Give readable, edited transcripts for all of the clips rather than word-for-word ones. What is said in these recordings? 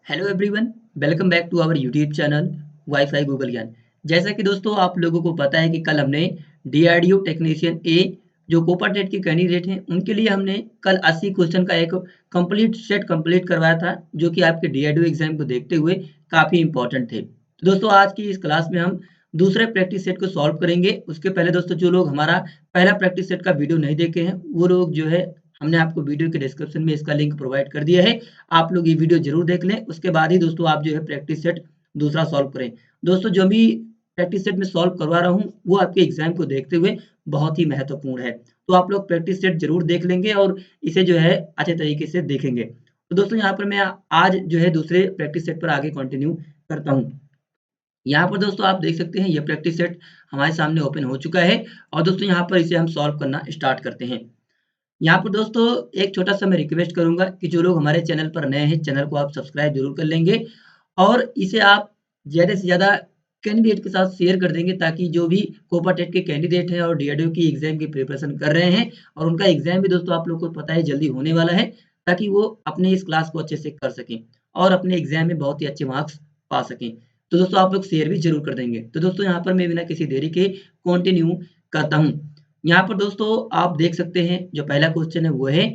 Hello everyone, welcome back to our YouTube channel WiFi Google Gyan. जैसा कि दोस्तों आप लोगों को पता है कि कल हमने डीआरडीओ टेक्नीशियन ए जो कोपा टेट के कैंडिडेट हैं उनके लिए हमने कल 80 क्वेश्चन का एक कंप्लीट सेट कंप्लीट करवाया था, जो कि आपके डीआरडीओ एग्जाम को देखते हुए काफ़ी इंपॉर्टेंट थे। तो दोस्तों आज की इस क्लास में हम दूसरे प्रैक्टिस सेट को सॉल्व करेंगे। उसके पहले दोस्तों जो लोग हमारा पहला प्रैक्टिस सेट का वीडियो नहीं देखे हैं वो लोग जो है हमने आपको वीडियो के डिस्क्रिप्शन में इसका लिंक प्रोवाइड कर दिया है। आप लोग ये वीडियो ज़रूर देख लें, उसके बाद ही दोस्तों आप जो है प्रैक्टिस सेट दूसरा सॉल्व करें। दोस्तों जो भी प्रैक्टिस सेट में सॉल्व करवा रहा हूँ, वो आपके एग्ज़ाम को देखते हुए बहुत ही महत्वपूर्ण है। तो आप लोग प्रैक्टिस सेट ज़रूर देख लेंगे और इसे जो है अच्छे तरीके से देखेंगे। तो दोस्तों यहाँ पर मैं आज जो है दूसरे प्रैक्टिस सेट पर आगे कंटिन्यू करता हूँ। यहाँ पर दोस्तों आप देख सकते हैं ये प्रैक्टिस सेट हमारे सामने ओपन हो चुका है और दोस्तों यहाँ पर इसे हम सॉल्व करना स्टार्ट करते हैं। यहाँ पर दोस्तों एक छोटा-सा मैं रिक्वेस्ट करूँगा कि जो लोग हमारे चैनल पर नए हैं, चैनल को आप सब्सक्राइब ज़रूर कर लेंगे और इसे आप ज़्यादा से ज़्यादा कैंडिडेट के साथ शेयर कर देंगे, ताकि जो भी कोपा टेट के कैंडिडेट हैं और डीआरडीओ की एग्ज़ाम की प्रिपरेशन कर रहे हैं और उनका एग्ज़ाम भी दोस्तों आप लोग को पता है जल्दी होने वाला है, ताकि वो अपने इस क्लास को अच्छे से कर सकें और अपने एग्ज़ाम में बहुत ही अच्छे मार्क्स पा सकें। तो दोस्तों आप लोग शेयर भी ज़रूर कर देंगे। तो दोस्तों यहाँ पर मैं बिना किसी देरी के कंटिन्यू करता हूँ। यहाँ पर दोस्तों आप देख सकते हैं जो पहला क्वेश्चन है वो है,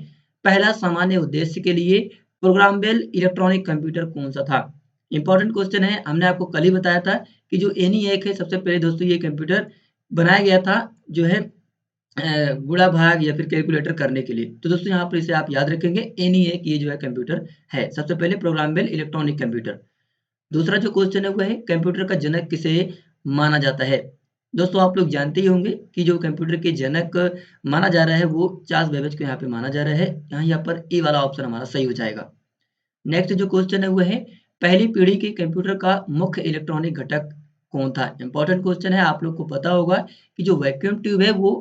पहला सामान्य उद्देश्य के लिए प्रोग्रामेबल इलेक्ट्रॉनिक कंप्यूटर कौन-सा था? इम्पोर्टेंट क्वेश्चन है, हमने आपको कल ही बताया था कि जो ENIAC है सबसे पहले दोस्तों ये कंप्यूटर बनाया गया था जो है गुणा भाग या फिर कैलकुलेटर करने के लिए। तो दोस्तों यहाँ पर इसे आप याद रखेंगे, ENIAC ये जो है कंप्यूटर है, सबसे पहले प्रोग्रामेबल इलेक्ट्रॉनिक कंप्यूटर। दूसरा जो क्वेश्चन है वो है, कंप्यूटर का जनक किसे माना जाता है? दोस्तों आप लोग जानते ही होंगे कि जो कंप्यूटर के जनक माना जा रहा है वो चार्ल्स बेबेज को यहाँ पे माना जा रहा है। यहाँ पर ए वाला ऑप्शन हमारा सही हो जाएगा। नेक्स्ट जो क्वेश्चन है वो है, पहली पीढ़ी के कंप्यूटर का मुख्य इलेक्ट्रॉनिक घटक कौन था? इम्पोर्टेंट क्वेश्चन है, आप लोग को पता होगा कि जो वैक्यूम ट्यूब है वो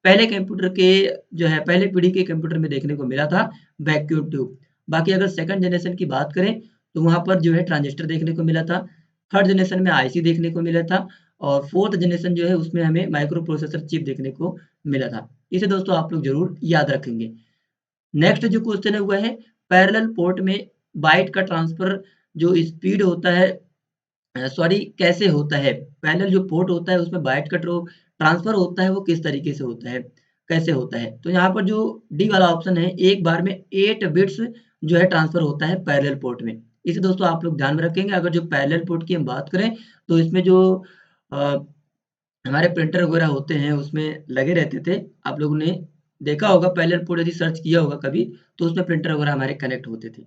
पहले कंप्यूटर के जो है पहले पीढ़ी के कंप्यूटर में देखने को मिला था, वैक्यूम ट्यूब। बाकी अगर सेकंड जनरेशन की बात करें तो वहाँ पर जो है ट्रांजिस्टर देखने को मिला था। थर्ड जनरेशन में आईसी देखने को मिला था और फोर्थ जनरेशन जो है उसमें हमें माइक्रो प्रोसेसर चिप देखने को मिला था। इसे दोस्तों आप लोग ज़रूर याद रखेंगे। नेक्स्ट जो क्वेश्चन है वो है, पैरेलल पोर्ट में बाइट का ट्रांसफर जो स्पीड होता है सॉरी कैसे होता है? पैरेलल जो पोर्ट होता है उसमें बाइट का ट्रो ट्रांसफर होता है वो किस तरीके से होता है? कैसे होता है? तो यहाँ पर जो डी वाला ऑप्शन है, एक बार में 8 बिट्स जो है ट्रांसफर होता है पैरेलल पोर्ट में। इसे दोस्तों आप लोग ध्यान में रखेंगे। अगर जो पैरेलल पोर्ट की हम बात करें तो इसमें जो अ, हमारे प्रिंटर वगैरह होते हैं उसमें लगे रहते थे। आप लोगों ने देखा होगा पैरेलल पोर्ट, यदि सर्च किया होगा कभी तो उसमें प्रिंटर वगैरह हमारे कनेक्ट होते थे।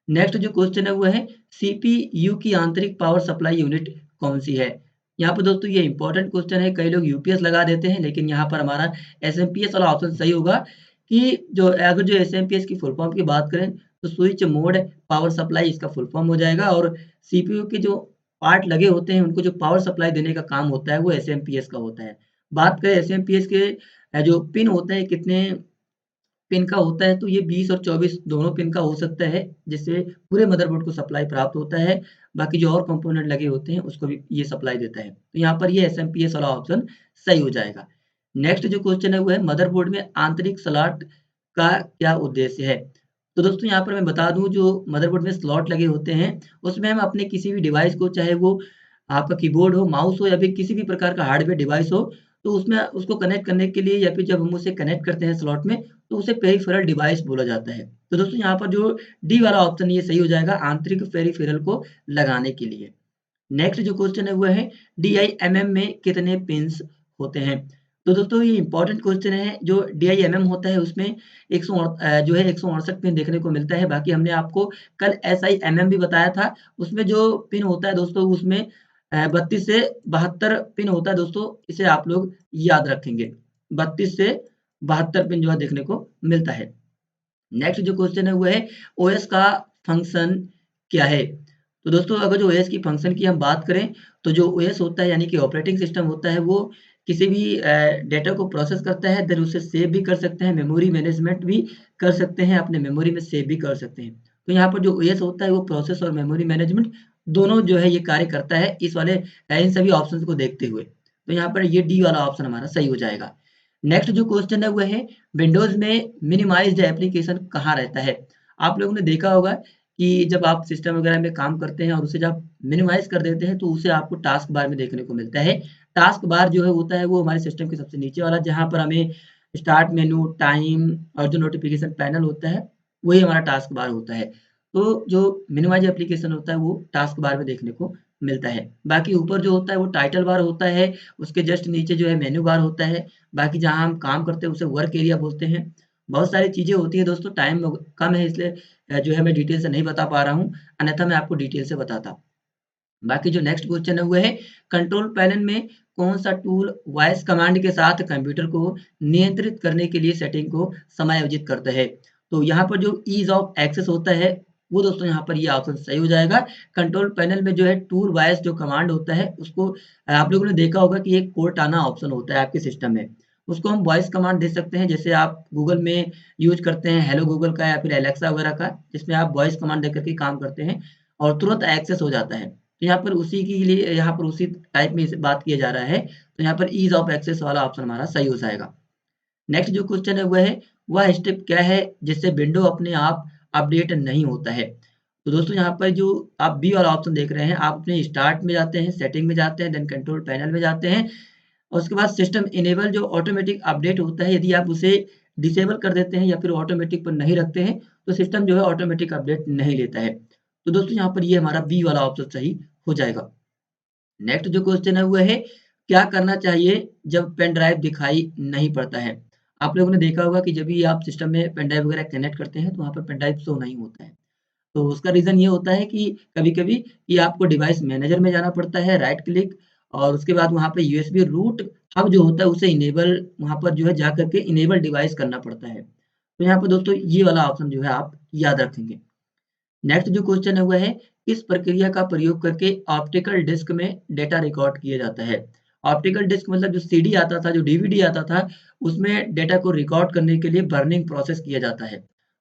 नेक्स्ट जो क्वेश्चन है वो है, सीपीयू की आंतरिक पावर सप्लाई यूनिट कौन-सी है? यहाँ पर दोस्तों ये इम्पोर्टेंट क्वेश्चन है, कई लोग यूपीएस लगा देते हैं, लेकिन यहाँ पर हमारा एसएमपीएस वाला ऑप्शन सही होगा कि जो अगर जो एसएमपीएस की फुल फॉर्म की बात करें तो स्विच मोड पावर सप्लाई इसका फुल फॉर्म हो जाएगा और सीपीयू के जो पार्ट लगे होते हैं उनको जो पावर सप्लाई देने का काम होता है वो एसएमपीएस का होता है। बात करें एसएमपीएस के जो पिन होते हैं कितने पिन का होता है, तो ये 20 और 24 दोनों पिन का हो सकता है, जिससे पूरे मदरबोर्ड को सप्लाई प्राप्त होता है। बाकी जो और कंपोनेंट लगे होते हैं, उसको भी ये सप्लाई देता है। तो यहाँ पर ये एसएमपीएस वाला ऑप्शन सही हो जाएगा। नेक्स्ट जो क्वेश्चन है वो है, मदरबोर्ड में आंतरिक स्लॉट का क्या उद्देश्य है? तो दोस्तों यहाँ पर मैं बता दूँ, जो मदरबोर्ड में स्लॉट लगे होते हैं, उसमें हम अपने किसी भी डिवाइस को, चाहे वो आपका कीबोर्ड हो, माउस हो या फिर किसी भी प्रकार का हार्डवेयर डिवाइस हो, तो उसमें उसको कनेक्ट करने के लिए या फिर जब हम उसे कनेक्ट करते हैं स्लॉट में, तो उसे पेरिफेरल डिवाइस बोला जाता है। तो दोस्तों यहाँ पर जो डी वाला ऑप्शन ये सही हो जाएगा, आंतरिक पेरिफेरल को लगाने के लिए। नेक्स्ट जो क्वेश्चन है वो है, डीआईएमएम में कितने पिन्स होते हैं? तो दोस्तों ये इम्पोर्टेंट क्वेश्चन है। जो डीआईएमएम होता है उसमें जो है 168 पिन देखने को मिलता है। बाकी हमने आपको कल एसआईएमएम भी बताया था। उसमें जो पिन होता है दोस्तों उसमें 32 से 72 पिन होता है दोस्तों, इसे आप लोग याद रखेंगे। 32 से 72 पिन जो है देखने को मिलता है। नेक्स्ट जो क्वेश्चन है वो है, ओएस का फंक्शन क्या है? तो दोस्तों अगर जो ओएस की फंक्शन की हम बात करें तो जो ओएस होता है यानी कि ऑपरेटिंग सिस्टम होता है, वो किसी भी डेटा को प्रोसेस करता है, देन उसे सेव भी कर सकते हैं, मेमोरी मैनेजमेंट भी कर सकते हैं, अपने मेमोरी में सेव भी कर सकते हैं। तो यहाँ पर जो ओएस होता है वो प्रोसेस और मेमोरी मैनेजमेंट दोनों जो है ये कार्य करता है इस वाले इन सभी ऑप्शंस को देखते हुए। तो यहाँ पर ये डी वाला ऑप्शन हमारा सही हो जाएगा। नेक्स्ट जो क्वेश्चन है वो है, विंडोज़ में मिनिमाइज़्ड एप्लीकेशन कहाँ रहता है? आप लोगों ने देखा होगा कि जब आप सिस्टम वगैरह में काम करते हैं और उसे जब मिनिमाइज़ कर देते हैं, तो उसे आपको टास्क बार में देखने को मिलता है। टास्क बार जो है होता है वो हमारे सिस्टम के सबसे नीचे वाला, जहाँ पर हमें स्टार्ट मेनू, टाइम और जो नोटिफ़िकेशन पैनल होता है, वही हमारा टास्क बार होता है। तो जो मिनिमाइज़ एप्लीकेशन होता है वो टास्क बार में देखने को मिलता है। बाकी ऊपर जो होता है वो टाइटल बार होता है, उसके जस्ट नीचे जो है मेनू बार होता है। बाकी जहाँ हम काम करते हैं उसे वर्क एरिया बोलते हैं। बहुत सारी चीज़ें होती हैं दोस्तों, टाइम कम है इसलिए जो है मैं डिटेल से नहीं बता पा रहा हूँ, अन्यथा मैं आपको डिटेल से बताता। बाकी जो नेक्स्ट क्वेश्चन है वो है कंट्रोल पैनल में कौन-सा टूल वॉइस कमांड के साथ कंप्यूटर को नियंत्रित करने के लिए सेटिंग को समायोजित करता है? तो यहाँ पर जो ईज़ ऑफ एक्सेस होता है, वो दोस्तों यहाँ पर ये ऑप्शन सही हो जाएगा। कंट्रोल पैनल में जो है टूल वॉइस जो कमांड होता है उसको आप लोगों ने देखा होगा कि एक कोर्टाना ऑप्शन होता है आपके सिस्टम में। उसको हम वॉइस कमांड दे सकते हैं, जैसे आप गूगल में यूज़ करते हैं हेलो गूगल का या फिर एलेक्सा वगैरह का, जिसमें आप वॉइस कमांड देकर के काम करते हैं और तुरंत एक्सेस हो जाता है। तो यहाँ पर उसी के लिए यहाँ पर उसी टाइप में इस बात किया जा रहा है, तो यहाँ पर ईज़ ऑफ एक्सेस वाला ऑप्शन हमारा सही हो जाएगा। नेक्स्ट जो क्वेश्चन है वह स्टेप क्या है जिससे विंडो अपने आप अपडेट नहीं होता है? तो दोस्तों यहाँ पर जो आप बी वाला ऑप्शन देख रहे हैं, आप अपने स्टार्ट में जाते हैं, सेटिंग में जाते हैं, देन कंट्रोल पैनल में जाते हैं और उसके बाद सिस्टम इनेबल जो ऑटोमेटिक अपडेट होता है, यदि आप उसे डिसेबल कर देते हैं या फिर ऑटोमेटिक पर नहीं रखते हैं, तो सिस्टम जो है ऑटोमेटिक अपडेट नहीं लेता है। तो दोस्तों यहाँ पर ये हमारा बी वाला ऑप्शन सही हो जाएगा। नेक्स्ट जो क्वेश्चन है वो है क्या करना चाहिए जब पेन ड्राइव दिखाई नहीं पड़ता है? आप लोगों ने देखा होगा कि जब भी आप सिस्टम में पेन ड्राइव वगैरह कनेक्ट करते हैं, तो वहाँ पर पेन ड्राइव शो नहीं होता है। तो उसका रीज़न ये होता है कि कभी-कभी कि आपको डिवाइस मैनेजर में जाना पड़ता है, राइट क्लिक और उसके बाद वहाँ पे यूएसबी रूट हब जो होता है उसे इनेबल वहाँ पर जो है जा कर के इनेबल डिवाइस करना पड़ता है। तो यहाँ पे दोस्तों ये वाला ऑप्शन जो है आप याद रखेंगे। नेक्स्ट जो क्वेश्चन है वो है किस प्रक्रिया का प्रयोग करके ऑप्टिकल डिस्क में डेटा रिकॉर्ड किया जाता है? ऑप्टिकल डिस्क मतलब जो सीडी आता था, जो डीवीडी आता था, उसमें डेटा को रिकॉर्ड करने के लिए बर्निंग प्रोसेस किया जाता है।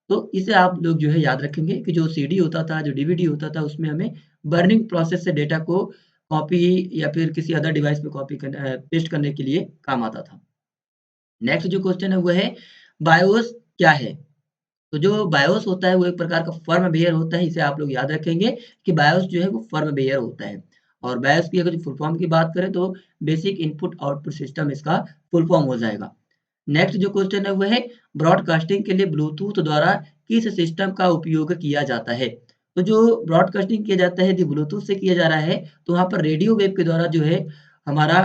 तो इसे आप लोग जो है याद रखेंगे कि जो सीडी होता था, जो डीवीडी होता था, उसमें हमें बर्निंग प्रोसेस से डेटा को कॉपी या फिर किसी अदर डिवाइस पे पेस्ट करने के लिए काम आता था। नेक्स्ट जो क्वेश्चन है वो है बायोस क्या है? तो जो बायोस होता है वो एक प्रकार का फर्मवेयर होता है, इसे आप लोग याद रखेंगे कि बायोस जो है वो फर्मवेयर होता है। और बायोस की अगर फुल फॉर्म की बात करें तो बेसिक इनपुट आउटपुट सिस्टम इसका फुल फॉर्म हो जाएगा। नेक्स्ट जो क्वेश्चन है वो है ब्रॉडकास्टिंग के लिए ब्लूटूथ द्वारा किस सिस्टम का उपयोग किया जाता है? तो जो ब्रॉडकास्टिंग किया जाता है यदि ब्लूटूथ से किया जा रहा है तो वहाँ पर रेडियो वेव के द्वारा जो है हमारा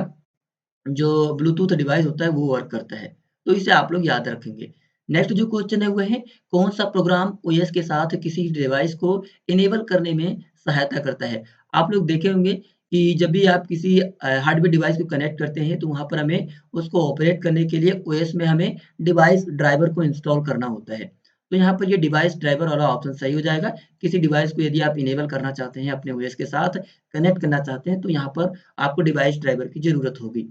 जो ब्लूटूथ डिवाइस होता है वो वर्क करता है। तो इसे आप लोग याद रखेंगे। नेक्स्ट जो क्वेश्चन है वो है कौन-सा प्रोग्राम ओएस के साथ किसी डिवाइस को इनेबल करने में सहायता करता है? आप लोग देखे होंगे कि जब भी आप किसी हार्डवेयर डिवाइस को कनेक्ट करते हैं तो वहाँ पर हमें उसको ऑपरेट करने के लिए ओएस में हमें डिवाइस ड्राइवर को इंस्टॉल करना होता है। तो यहाँ पर ये डिवाइस ड्राइवर वाला ऑप्शन सही हो जाएगा। किसी डिवाइस को यदि आप इनेबल करना चाहते हैं अपने ओएस के साथ, कनेक्ट करना चाहते हैं तो यहाँ पर आपको डिवाइस ड्राइवर की ज़रूरत होगी।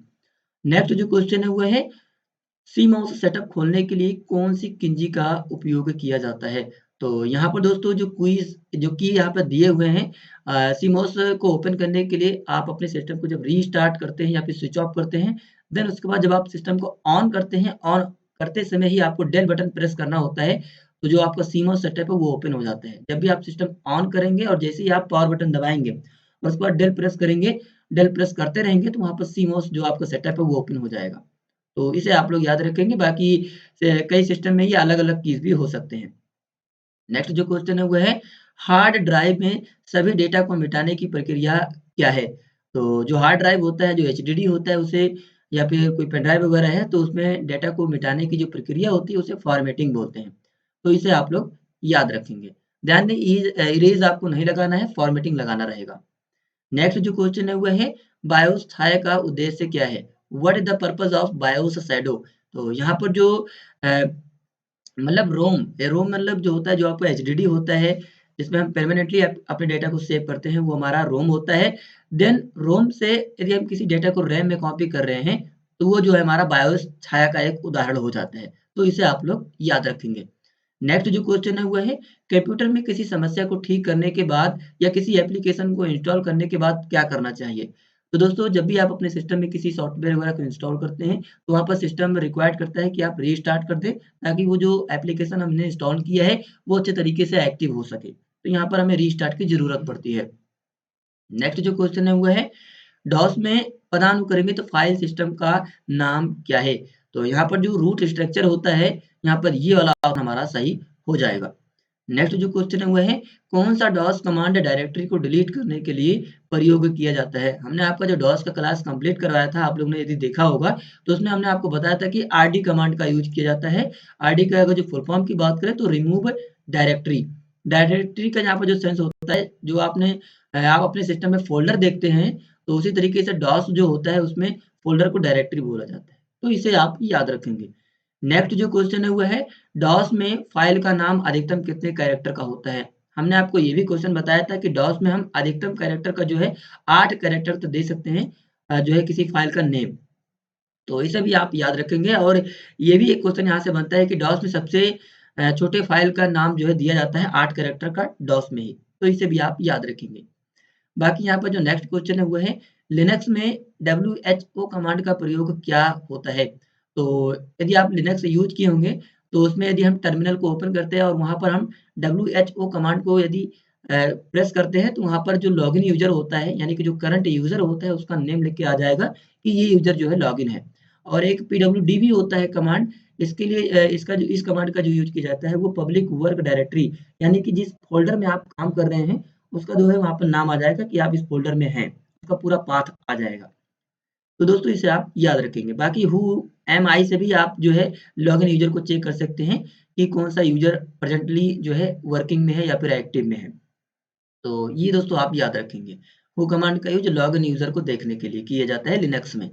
नेक्स्ट जो क्वेश्चन है वो है सीमॉस सेटअप खोलने के लिए कौन-सी कुंजी का उपयोग किया जाता है? तो यहाँ पर दोस्तों जो क्विज़ जो की यहाँ पर दिए हुए हैं सीमॉस को ओपन करने के लिए आप अपने सिस्टम को जब रीस्टार्ट करते हैं या फिर स्विच ऑफ करते हैं, देन उसके बाद जब आप सिस्टम को ऑन करते हैं, ऑन करते समय ही आपको डेल बटन प्रेस करना होता है, तो जो आपका सीमॉस सेटअप है वो ओपन हो जाता है। जब भी आप सिस्टम ऑन करेंगे और जैसे ही आप पावर बटन दबाएँगे और उसके बाद डेल प्रेस करेंगे, डेल प्रेस करते रहेंगे तो वहाँ पर सीमॉस जो आपका सेटअप है वो ओपन हो जाएगा। तो इसे आप लोग याद रखेंगे, बाकी कई सिस्टम में ये अलग-अलग कीज़ भी हो सकते हैं। नेक्स्ट जो क्वेश्चन है वो है हार्ड ड्राइव में सभी डेटा को मिटाने की प्रक्रिया क्या है? तो जो हार्ड ड्राइव होता है, जो एचडीडी होता है उसे या फिर कोई पेन ड्राइव वगैरह है तो उसमें डेटा को मिटाने की जो प्रक्रिया होती है उसे फॉर्मेटिंग बोलते हैं। तो इसे आप लोग याद रखेंगे। ध्यान दें इरेज़ आपको नहीं लगाना है, फॉर्मेटिंग लगाना रहेगा। नेक्स्ट जो क्वेश्चन है वो है बायोस छाया का उद्देश्य क्या है? What is the purpose of BIOS shadow? तो यहाँ पर जो अ, मतलब रोम मतलब जो होता है जो आपका एचडीडी होता है, जिसमें हम परमानेंटली अपने डेटा को सेव करते हैं, वो हमारा रोम होता है। देन रोम से यदि हम किसी डेटा को रैम में कॉपी कर रहे हैं, तो वो जो है हमारा बायोस छाया का एक उदाहरण हो जाता है। तो इसे आप लोग याद रखेंगे। नेक्स्ट जो क्वेश्चन है वो है कंप्यूटर में किसी समस्या को ठीक करने के बाद या किसी एप्लीकेशन को इंस्टॉल करने के बाद क्या करना चाहिए? तो दोस्तों जब भी आप अपने सिस्टम में किसी सॉफ्टवेयर वगैरह को इंस्टॉल करते हैं, तो वहाँ पर सिस्टम रिक्वायर्ड करता है कि आप रीस्टार्ट कर दें, ताकि वो जो एप्लीकेशन हमने इंस्टॉल किया है, वो अच्छे तरीके से एक्टिव हो सके। तो यहाँ पर हमें रीस्टार्ट की ज़रूरत पड़ती है। नेक्स्ट जो क्वेश्चन है वो है डॉस में पदानुक्रमित फाइल सिस्टम का नाम क्या है? तो यहाँ पर जो रूट स्ट्रक्चर होता है, यहाँ पर ये वाला ऑप्शन हमारा सही हो जाएगा। नेक्स्ट जो क्वेश्चन है वो है कौन सा डॉस कमांड डायरेक्टरी को डिलीट करने के लिए प्रयोग किया जाता है? हमने आपका जो डॉस का क्लास कंप्लीट करवाया था, आप लोगों ने यदि देखा होगा, तो उसमें हमने आपको बताया था कि आरडी कमांड का यूज़ किया जाता है। आरडी का अगर जो फुल फॉर्म की बात करें तो रिमूव डायरेक्टरी। डायरेक्टरी का यहाँ पर जो सेंस होता है, जो आप अपने सिस्टम में फ़ोल्डर देखते हैं, तो उसी तरीके से डॉस जो होता है उसमें फ़ोल्डर को डायरेक्टरी बोला जाता है। तो इसे आप याद रखेंगे। नेक्स्ट जो क्वेश्चन है वो है डॉस में फ़ाइल का नाम अधिकतम कितने कैरेक्टर का होता है? हमने आपको ये भी क्वेश्चन बताया था कि डॉस में हम अधिकतम कैरेक्टर का जो है 8 कैरेक्टर तो दे सकते हैं जो है किसी फ़ाइल का नेम। तो इसे भी आप याद रखेंगे और ये भी एक क्वेश्चन यहाँ से बनता है कि डॉस में सबसे छोटे फ़ाइल का नाम जो है दिया जाता है 8 कैरेक्टर का डॉस में ही। तो इसे भी आप याद रखेंगे। बाकी यहाँ पर जो नेक्स्ट क्वेश्चन है वो है लिनक्स में डब्ल्यूएचओ कमांड का प्रयोग क्या होता है? तो यदि आप लिनक्स यूज़ किए होंगे तो उसमें यदि हम टर्मिनल को ओपन करते हैं और वहाँ पर हम डब्ल्यूएचओ कमांड को यदि प्रेस करते हैं तो वहाँ पर जो लॉगिन यूज़र होता है यानी कि जो करंट यूज़र होता है उसका नेम लिख के आ जाएगा कि ये यूज़र जो है लॉगिन है। और एक पीडब्ल्यूडी भी होता है कमांड इसके लिए इसका जो इस कमांड का जो यूज़ किया जाता है वो पब्लिक वर्क डायरेक्टरी यानी कि जिस फ़ोल्डर में आप काम कर रहे हैं उसका जो है वहाँ पर नाम आ जाएगा कि आप इस फ़ोल्डर में हैं, उसका पूरा पाथ आ जाएगा। तो दोस्तों इसे आप याद रखेंगे। बाकी हू एम आई से भी आप जो है लॉगिन यूज़र को चेक कर सकते हैं कि कौन-सा यूज़र प्रेज़ेंटली जो है वर्किंग में है या फिर एक्टिव में है। तो ये दोस्तों आप याद रखेंगे। हू कमांड का यूज़ लॉगिन यूज़र को देखने के लिए किया जाता है लिनक्स में।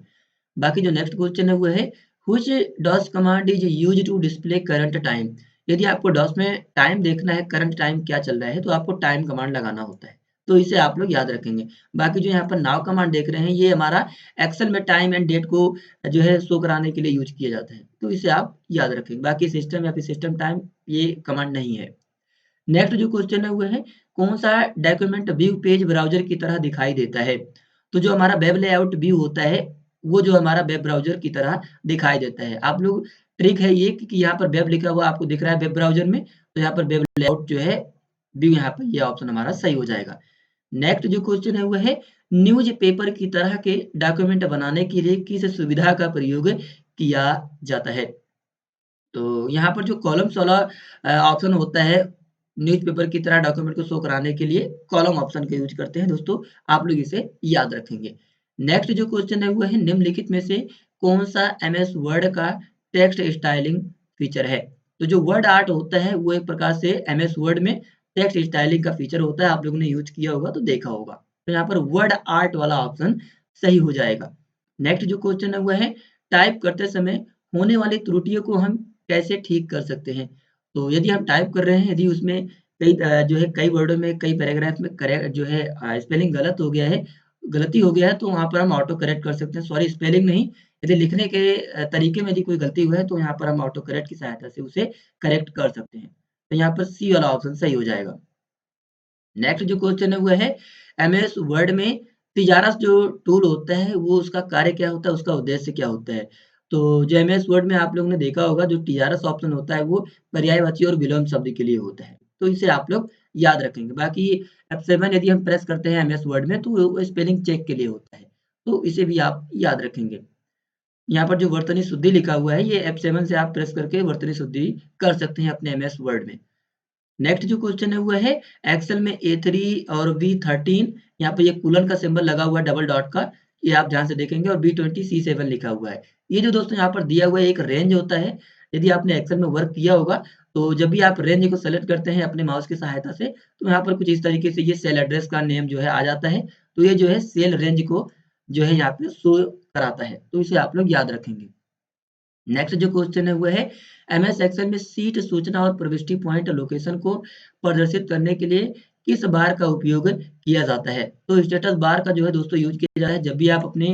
बाकी जो नेक्स्ट क्वेश्चन है वो है which DOS command is used to display current time? यदि आपको डॉस में टाइम देखना है, करंट टाइम क्या चल रहा है, तो आपको टाइम कमांड लगाना होता है। तो इसे आप लोग याद रखेंगे। बाकी जो यहाँ पर नाउ कमांड देख रहे हैं, ये हमारा एक्सेल में टाइम एंड डेट को जो है शो कराने के लिए यूज़ किया जाता है। तो इसे आप याद रखेंगे। बाकी सिस्टम या फिर सिस्टम टाइम ये कमांड नहीं है। नेक्स्ट जो क्वेश्चन है वो है कौन-सा डॉक्यूमेंट व्यू पेज ब्राउज़र की तरह दिखाई देता है? तो जो हमारा वेब लेआउट व्यू होता है, वो जो हमारा वेब ब्राउज़र की तरह दिखाई देता है। आप लोग ट्रिक है ये कि यहाँ पर वेब लिखा हुआ आपको दिख रहा है वेब ब्राउज़र में, तो यहाँ पर वेब लेआउट जो है व्यू यहाँ पर ये ऑप्शन हमारा सही हो जाएगा। नेक्स्ट जो क्वेश्चन है वो है न्यूज़पेपर की तरह के डॉक्यूमेंट बनाने के लिए किस सुविधा का प्रयोग किया जाता है? तो यहाँ पर जो कॉलम्स वाला ऑप्शन होता है, न्यूज़पेपर की तरह डॉक्यूमेंट को शो कराने के लिए कॉलम ऑप्शन का यूज़ करते हैं दोस्तों, आप लोग इसे याद रखेंगे। नेक्स्ट जो क्वेश्चन है वो है निम्नलिखित में से कौन-सा एमएस वर्ड का टेक्स्ट स्टाइलिंग फीचर है? तो जो वर्ड आर्ट होता है वो एक प्रकार से एमएस वर्ड में टेक्स्ट स्टाइलिंग का फीचर होता है, आप लोगों ने यूज़ किया होगा तो देखा होगा। तो यहाँ पर वर्ड आर्ट वाला ऑप्शन सही हो जाएगा। नेक्स्ट जो क्वेश्चन है वो है टाइप करते समय होने वाली त्रुटियों को हम कैसे ठीक कर सकते हैं? तो यदि हम टाइप कर रहे हैं, यदि उसमें जो है कई वर्डों में, कई पैराग्राफ में जो है स्पेलिंग गलत हो गया है, गलती हो गया है, तो वहाँ पर हम ऑटो करेक्ट कर सकते हैं। सॉरी स्पेलिंग नहीं, यदि लिखने के तरीके में यदि कोई गलती हुआ है, तो यहाँ पर हम ऑटो करेक्ट की सहायता से उसे करेक्ट कर सकते हैं। तो यहाँ पर सी वाला ऑप्शन सही हो जाएगा। नेक्स्ट जो क्वेश्चन है वो है एमएस वर्ड में तिजारत जो टूल होता है वो उसका कार्य क्या होता है, उसका उद्देश्य क्या होता है? तो जो एमएस वर्ड में आप लोगों ने देखा होगा जो टिजारस ऑप्शन होता है वो पर्यायवाची और विलोम शब्द के लिए होता है। तो इसे आप लोग याद रखेंगे। बाकी F7 यदि हम प्रेस करते हैं एमएस वर्ड में तो वो स्पेलिंग चेक के लिए होता है। तो इसे भी आप याद रखेंगे। यहाँ पर जो वर्तनी शुद्धि लिखा हुआ है ये F7 से आप प्रेस करके वर्तनी शुद्धि कर सकते हैं अपने एमएस वर्ड में। नेक्स्ट जो क्वेश्चन है वो है एक्सेल में A3 और B13 यहाँ पे ये कोलन का सिंबल लगा हुआ है डबल डॉट का, ये आप ध्यान से देखेंगे और B20 C7 लिखा हुआ है। ये जो दोस्तों यहाँ पर दिया हुआ है एक रेंज होता है, यदि आपने एक्सेल में वर्क किया होगा, तो जब भी आप रेंज को सेलेक्ट करते हैं अपने माउस की सहायता से, तो यहाँ पर कुछ इस तरीके से ये सेल एड्रेस का नेम जो है आ जाता है। तो ये जो है सेल रेंज को जो है यहाँ पे शो कराता है, तो इसे आप लोग याद रखेंगे। नेक्स्ट जो क्वेश्चन है वो है एमएस एक्सेल में सीट सूचना और प्रविष्टि पॉइंट लोकेशन को प्रदर्शित करने के लिए किस बार का उपयोग किया जाता है? तो स्टेटस बार का जो है दोस्तों यूज़ किया जाता है जब भी आप अपने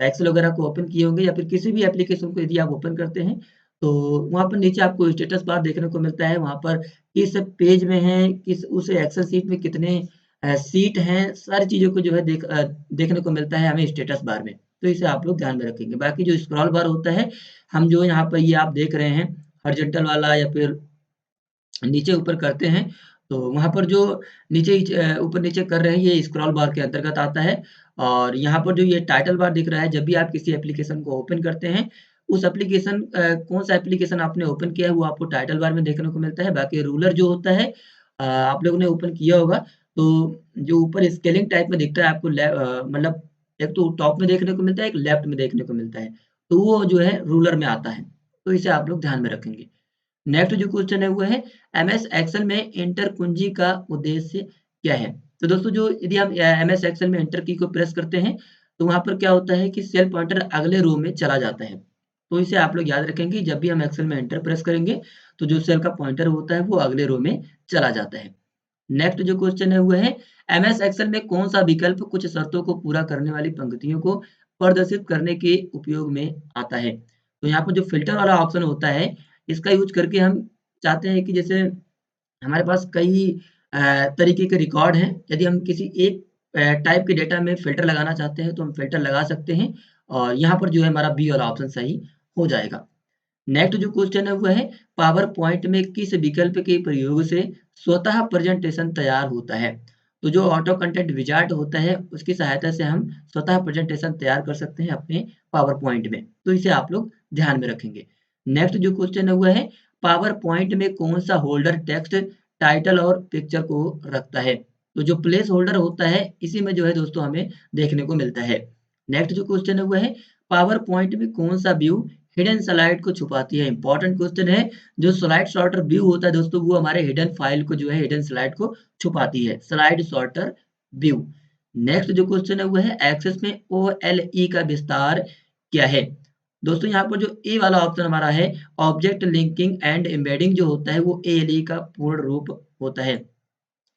एक्सेल वगैरह को ओपन किए होंगे या फिर किसी भी एप्लीकेशन को यदि आप ओपन करते हैं, तो वहाँ पर नीचे आपको स्टेटस बार देखने को मिलता है। वहाँ पर किस पेज में है, किस उस एक्सेल शीट में कितने सीट हैं, सारी चीज़ों को जो है देखने को मिलता है हमें स्टेटस बार में। तो इसे आप लोग ध्यान में रखेंगे। बाकी जो स्क्रॉल बार होता है, हम जो यहाँ पर ये आप देख रहे हैं हॉरिज़ॉन्टल वाला या फिर नीचे ऊपर करते हैं, तो वहाँ पर जो ऊपर नीचे कर रहे हैं ये स्क्रॉल बार के अंतर्गत आता है और यहाँ पर जो ये टाइटल बार दिख रहा है जब भी आप किसी एप्लीकेशन को ओपन करते हैं, उस एप्लीकेशन कौन-सा एप्लीकेशन आपने ओपन किया है वो आपको टाइटल बार में देखने को मिलता है। बाकी रूलर जो होता है आप लोगों ने ओपन किया होगा तो जो ऊपर स्केलिंग टाइप में दिखता है आपको मतलब एक तो टॉप में देखने को मिलता है, एक लेफ्ट में देखने को मिलता है। तो वो जो है रूलर में आता है। तो इसे आप लोग ध्यान में रखेंगे। नेक्स्ट जो क्वेश्चन है वो है एमएस एक्सेल में एंटर कुंजी का उद्देश्य क्या है? तो दोस्तों जो यदि हम एमएस एक्सेल में एंटर की को प्रेस करते हैं, तो वहाँ पर क्या होता है कि सेल पॉइंटर अगले रो में चला जाता है। तो इसे आप लोग याद रखेंगे जब भी हम एक्सेल में एंटर प्रेस करेंगे, तो जो सेल का पॉइंटर होता है वो अगले रो में चला जाता है। नेक्स्ट जो क्वेश्चन है वो है एमएस एक्सेल में कौन-सा विकल्प कुछ शर्तों को पूरा करने वाली पंक्तियों को प्रदर्शित करने के उपयोग में आता है? तो यहाँ पर जो फ़िल्टर वाला ऑप्शन होता है, इसका यूज़ करके हम चाहते हैं कि जैसे हमारे पास कई अ, तरीके के रिकॉर्ड हैं। यदि हम किसी एक टाइप के डेटा में फ़िल्टर लगाना चाहते हैं, तो हम फ़िल्टर लगा सकते हैं और यहाँ पर जो है हमारा बी वाला ऑप्शन सही हो जाएगा। नेक्स्ट जो क्वेश्चन है वो है पावर पॉइंट में किस विकल्प के प्रयोग से स्वतः प्रेजेंटेशन तैयार होता है? तो जो ऑटो कंटेंट विजार्ड होता है उसकी सहायता से हम स्वतः प्रेजेंटेशन तैयार कर सकते हैं अपने पावर पॉइंट में। तो इसे आप लोग ध्यान में रखेंगे। नेक्स्ट जो क्वेश्चन है वो है पावर पॉइंट में कौन-सा होल्डर टेक्स्ट, टाइटल और पिक्चर को रखता है? तो जो प्लेस होल्डर होता है इसी में जो है दोस्तों हमें देखने को मिलता है। नेक्स्ट जो क्वेश्चन है वो है पावर पॉइंट में कौन-सा व्यू हिडन स्लाइड को छुपाती है? इंपॉर्टेंट क्वेश्चन है। जो स्लाइड सॉर्टर व्यू होता है दोस्तों वो हमारे हिडन फाइल को जो है हिडन स्लाइड को छुपाती है। Slide sorter view. नेक्स्ट जो क्वेश्चन है वो है एक्सेस में ओएलई का विस्तार क्या है? दोस्तों यहाँ पर जो ए वाला ऑप्शन हमारा है ऑब्जेक्ट लिंकिंग एंड एम्बेडिंग जो होता है वो एएलई का पूर्ण रूप होता है।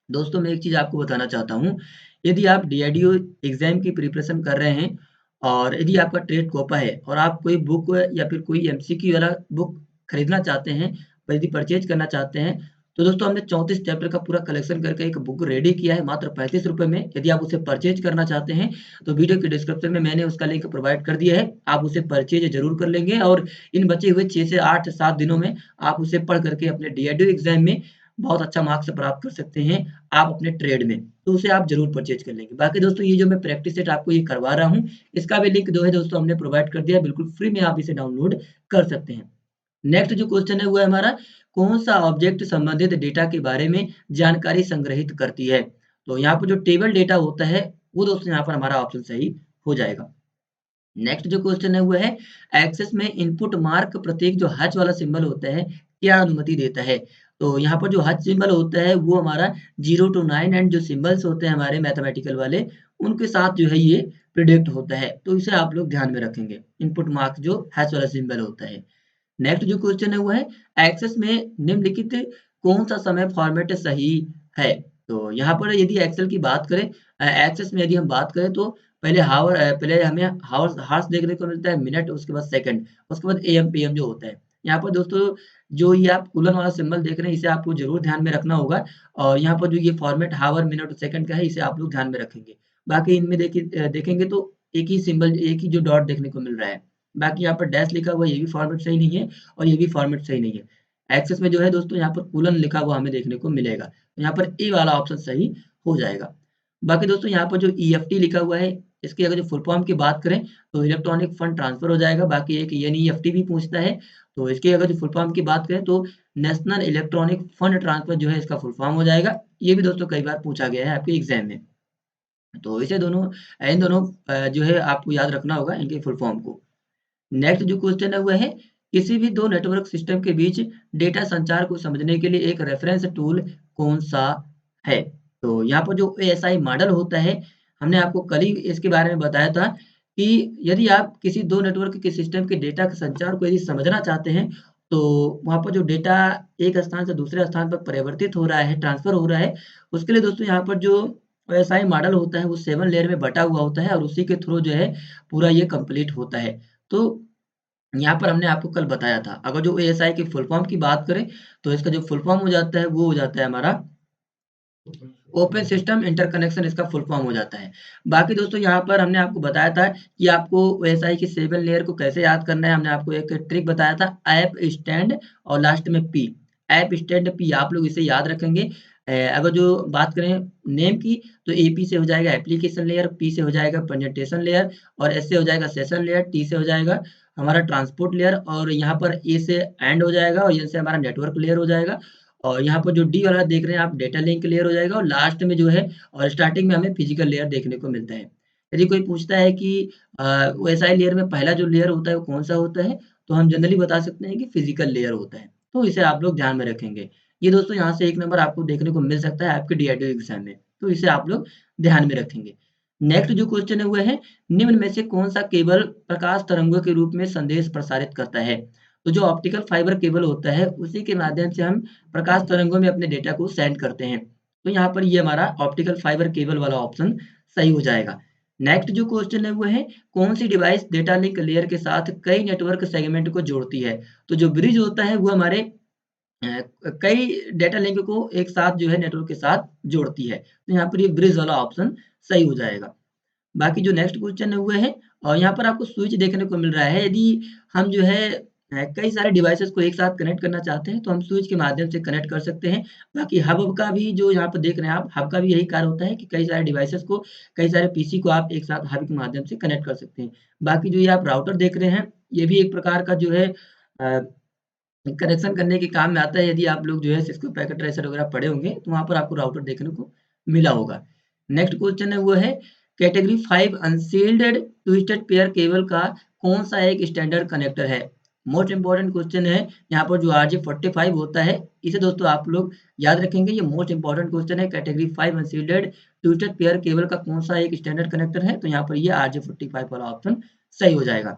दोस्तों मैं एक चीज़ आपको बताना चाहता हूँ, यदि आप डीआरडीओ एग्ज़ाम की प्रिपरेशन कर रहे हैं और यदि आपका ट्रेड कोपा है और आप कोई बुक या फिर कोई एमसीक्यू वाला बुक खरीदना चाहते हैं, यदि परचेज़ करना चाहते हैं, तो दोस्तों हमने 34 चैप्टर का पूरा कलेक्शन करके एक बुक रेडी किया है मात्र ₹35 में। यदि आप उसे परचेज़ करना चाहते हैं, तो वीडियो के डिस्क्रिप्शन में मैंने उसका लिंक प्रोवाइड कर दिया है। आप उसे परचेज़ ज़रूर कर लेंगे और इन बचे हुए 6 से 8 7 दिनों में आप उसे पढ़ करके अपने डीआरडीओ एग्ज़ाम में बहुत अच्छा मार्क्स प्राप्त कर सकते हैं आप अपने ट्रेड में, तो उसे आप ज़रूर परचेज़ कर लेंगे। बाकी दोस्तों ये जो मैं प्रैक्टिस सेट आपको ये करवा रहा हूँ, इसका भी लिंक जो है दोस्तों हमने प्रोवाइड कर दिया है, बिल्कुल फ्री में आप इसे डाउनलोड कर सकते हैं। नेक्स्ट जो क्वेश्चन है वो है हमारा कौन-सा ऑब्जेक्ट संबंधित डेटा के बारे में जानकारी संग्रहित करती है? तो यहाँ पर जो टेबल डेटा होता है, वो दोस्तों यहाँ पर हमारा ऑप्शन सही हो जाएगा। नेक्स्ट जो क्वेश्चन है वो है एक्सेस में इनपुट मार्क प्रतीक जो हच वाला सिंबल होता है क्या अनुमति देता है? तो यहाँ पर जो हच सिंबल होता है वो हमारा 0 टू 9 एंड जो सिंबल्स होते हैं हमारे मैथमेटिकल वाले उनके साथ जो है ये प्रिडिक्ट होता है। तो इसे आप लोग ध्यान में रखेंगे। इनपुट मार्क जो हैश वाला सिंबल होता है। नेक्स्ट जो क्वेश्चन है वो है एक्सेस में निम्नलिखित कौन-सा समय फॉर्मेट सही है? तो यहाँ पर यदि एक्सेल की बात करें एक्सेस में यदि हम बात करें तो पहले हमें हावर्स देखने को मिलता है, मिनट उसके बाद सेकंड, उसके बाद एएम, पीएम जो होता है। यहाँ पर दोस्तों जो ये आप कोलन वाला सिंबल देख रहे हैं इसे आपको ज़रूर ध्यान में रखना होगा और यहाँ पर जो ये फॉर्मेट हावर, मिनट और सेकंड का है इसे आप लोग ध्यान में रखेंगे। बाकी इनमें देखेंगे तो एक ही सिंबल एक ही जो डॉट देखने को मिल रहा है। बाकी यहाँ पर डैश लिखा हुआ है ये भी फॉर्मेट सही नहीं है और ये भी फॉर्मेट सही नहीं है। एक्सेस में जो है दोस्तों यहाँ पर कोलन लिखा हुआ हमें देखने को मिलेगा। तो यहाँ पर ए वाला ऑप्शन सही हो जाएगा। बाकी दोस्तों यहाँ पर जो ईएफटी लिखा हुआ है, इसकी अगर जो फुल फॉर्म की बात करें तो इलेक्ट्रॉनिक फंड ट्रांसफर हो जाएगा। बाकी एक एनईएफटी भी पूछता है, तो इसकी अगर जो फुल फॉर्म की बात करें तो नेशनल इलेक्ट्रॉनिक फंड ट्रांसफर जो है इसका फुल फॉर्म हो जाएगा। ये भी दोस्तों कई बार पूछा गया है आपके एग्ज़ाम में। तो इसे दोनों इन दोनों जो है आपको याद रखना होगा इनके फुल फॉर्म को। नेक्स्ट जो क्वेश्चन है वो है किसी भी 2 नेटवर्क सिस्टम के बीच डेटा संचार को समझने के लिए एक रेफरेंस टूल कौन-सा है? तो यहाँ पर जो एएसआई मॉडल होता है, हमने आपको कल ही इसके बारे में बताया था कि यदि आप किसी 2 नेटवर्क के सिस्टम के डेटा के संचार को यदि समझना चाहते हैं, तो वहाँ पर जो डेटा एक स्थान से दूसरे स्थान पर परिवर्तित हो रहा है, ट्रांसफर हो रहा है, उसके लिए दोस्तों यहाँ पर जो एएसआई मॉडल होता है, वो 7 लेयर में बँटा हुआ होता है और उसी के थ्रू जो है पूरा ये कंप्लीट होता है। तो यहाँ पर हमने आपको कल बताया था, अगर जो एएसआई की फुल फॉर्म की बात करें, तो इसका जो फुल फॉर्म हो जाता है, वो हो जाता है हमारा ओपन सिस्टम इंटरकनेक्शन इसका फुल फॉर्म हो जाता है। बाकी दोस्तों यहाँ पर हमने आपको बताया था कि आपको ओएसआई की 7 लेयर को कैसे याद करना है, हमने आपको एक ट्रिक बताया था ऐप स्टैंड और लास्ट में पी। ऐप स्टैंड पी आप लोग इसे याद रखेंगे। अगर जो बात करें नेम की, तो एपी से हो जाएगा एप्लीकेशन लेयर, पी से हो जाएगा प्रेजेंटेशन लेयर, और एस से हो जाएगा सेशन लेयर, टी से हो जाएगा हमारा ट्रांसपोर्ट लेयर, और यहाँ पर ए से एंड हो जाएगा, और एन से हमारा नेटवर्क लेयर हो जाएगा, और यहाँ पर जो डी वाला देख रहे हैं आप डेटा लिंक लेयर हो जाएगा, और लास्ट में जो है और स्टार्टिंग में हमें फिजिकल लेयर देखने को मिलता है। यदि कोई पूछता है कि ओएसआई लेयर में पहला जो लेयर होता है वो कौन सा होता है, तो हम जनरली बता सकते हैं कि फिजिकल लेयर होता है। तो इसे आप लोग ध्यान में रखेंगे। ये दोस्तों यहाँ से 1 नंबर आपको देखने को मिल सकता है आपके डीआरडीओ एग्ज़ाम में, तो इसे आप लोग ध्यान में रखेंगे। नेक्स्ट जो क्वेश्चन है वो है, निम्न में से कौन-सा केबल प्रकाश तरंगों के रूप में संदेश प्रसारित करता है? तो जो ऑप्टिकल फाइबर केबल होता है, उसी के माध्यम से हम प्रकाश तरंगों में अपने डेटा को सेंड करते हैं। तो यहाँ पर ये हमारा ऑप्टिकल फाइबर केबल वाला ऑप्शन सही हो जाएगा। नेक्स्ट जो क्वेश्चन है वो है, कौन-सी डिवाइस डेटा लिंक लेयर के साथ कई नेटवर्क सेगमेंट को जोड़ती है? तो जो ब्रिज होता है वो हमारे अ, कई डेटा लिंक को एक साथ जो है नेटवर्क के साथ जोड़ती है। तो यहाँ पर ये ब्रिज वाला ऑप्शन सही हो जाएगा। बाकी जो नेक्स्ट क्वेश्चन है वो है, और यहाँ पर आपको स्विच देखने को मिल रहा है। यदि हम जो है कई सारे डिवाइसेस को एक साथ कनेक्ट करना चाहते हैं, तो हम स्विच के माध्यम से कनेक्ट कर सकते हैं। बाकी हब का भी जो यहाँ पर देख रहे हैं आप, हब का भी यही कार्य होता है कि कई सारे डिवाइसेस को, कई सारे पीसी को आप एक साथ हब के माध्यम से कनेक्ट कर सकते हैं। बाकी जो ये आप राउटर देख रहे हैं, ये भी एक प्रकार का जो है अ कनेक्शन करने के काम में आता है। यदि आप लोग जो है सिस्को पैकेट ट्रेसर वगैरह पढ़े होंगे, तो वहाँ पर आपको राउटर देखने को मिला होगा। नेक्स्ट क्वेश्चन है वो है, category 5 unshielded twisted pair cable का कौन-सा एक स्टैंडर्ड कनेक्टर है? मोस्ट इम्पोर्टेंट क्वेश्चन है, यहाँ पर जो RJ45 होता है, इसे दोस्तों आप लोग याद रखेंगे। ये मोस्ट इम्पोर्टेंट क्वेश्चन है, category 5 unshielded twisted pair cable का कौन-सा एक स्टैंडर्ड कनेक्टर है? तो यहाँ पर ये RJ45 वाला ऑप्शन सही हो जाएगा।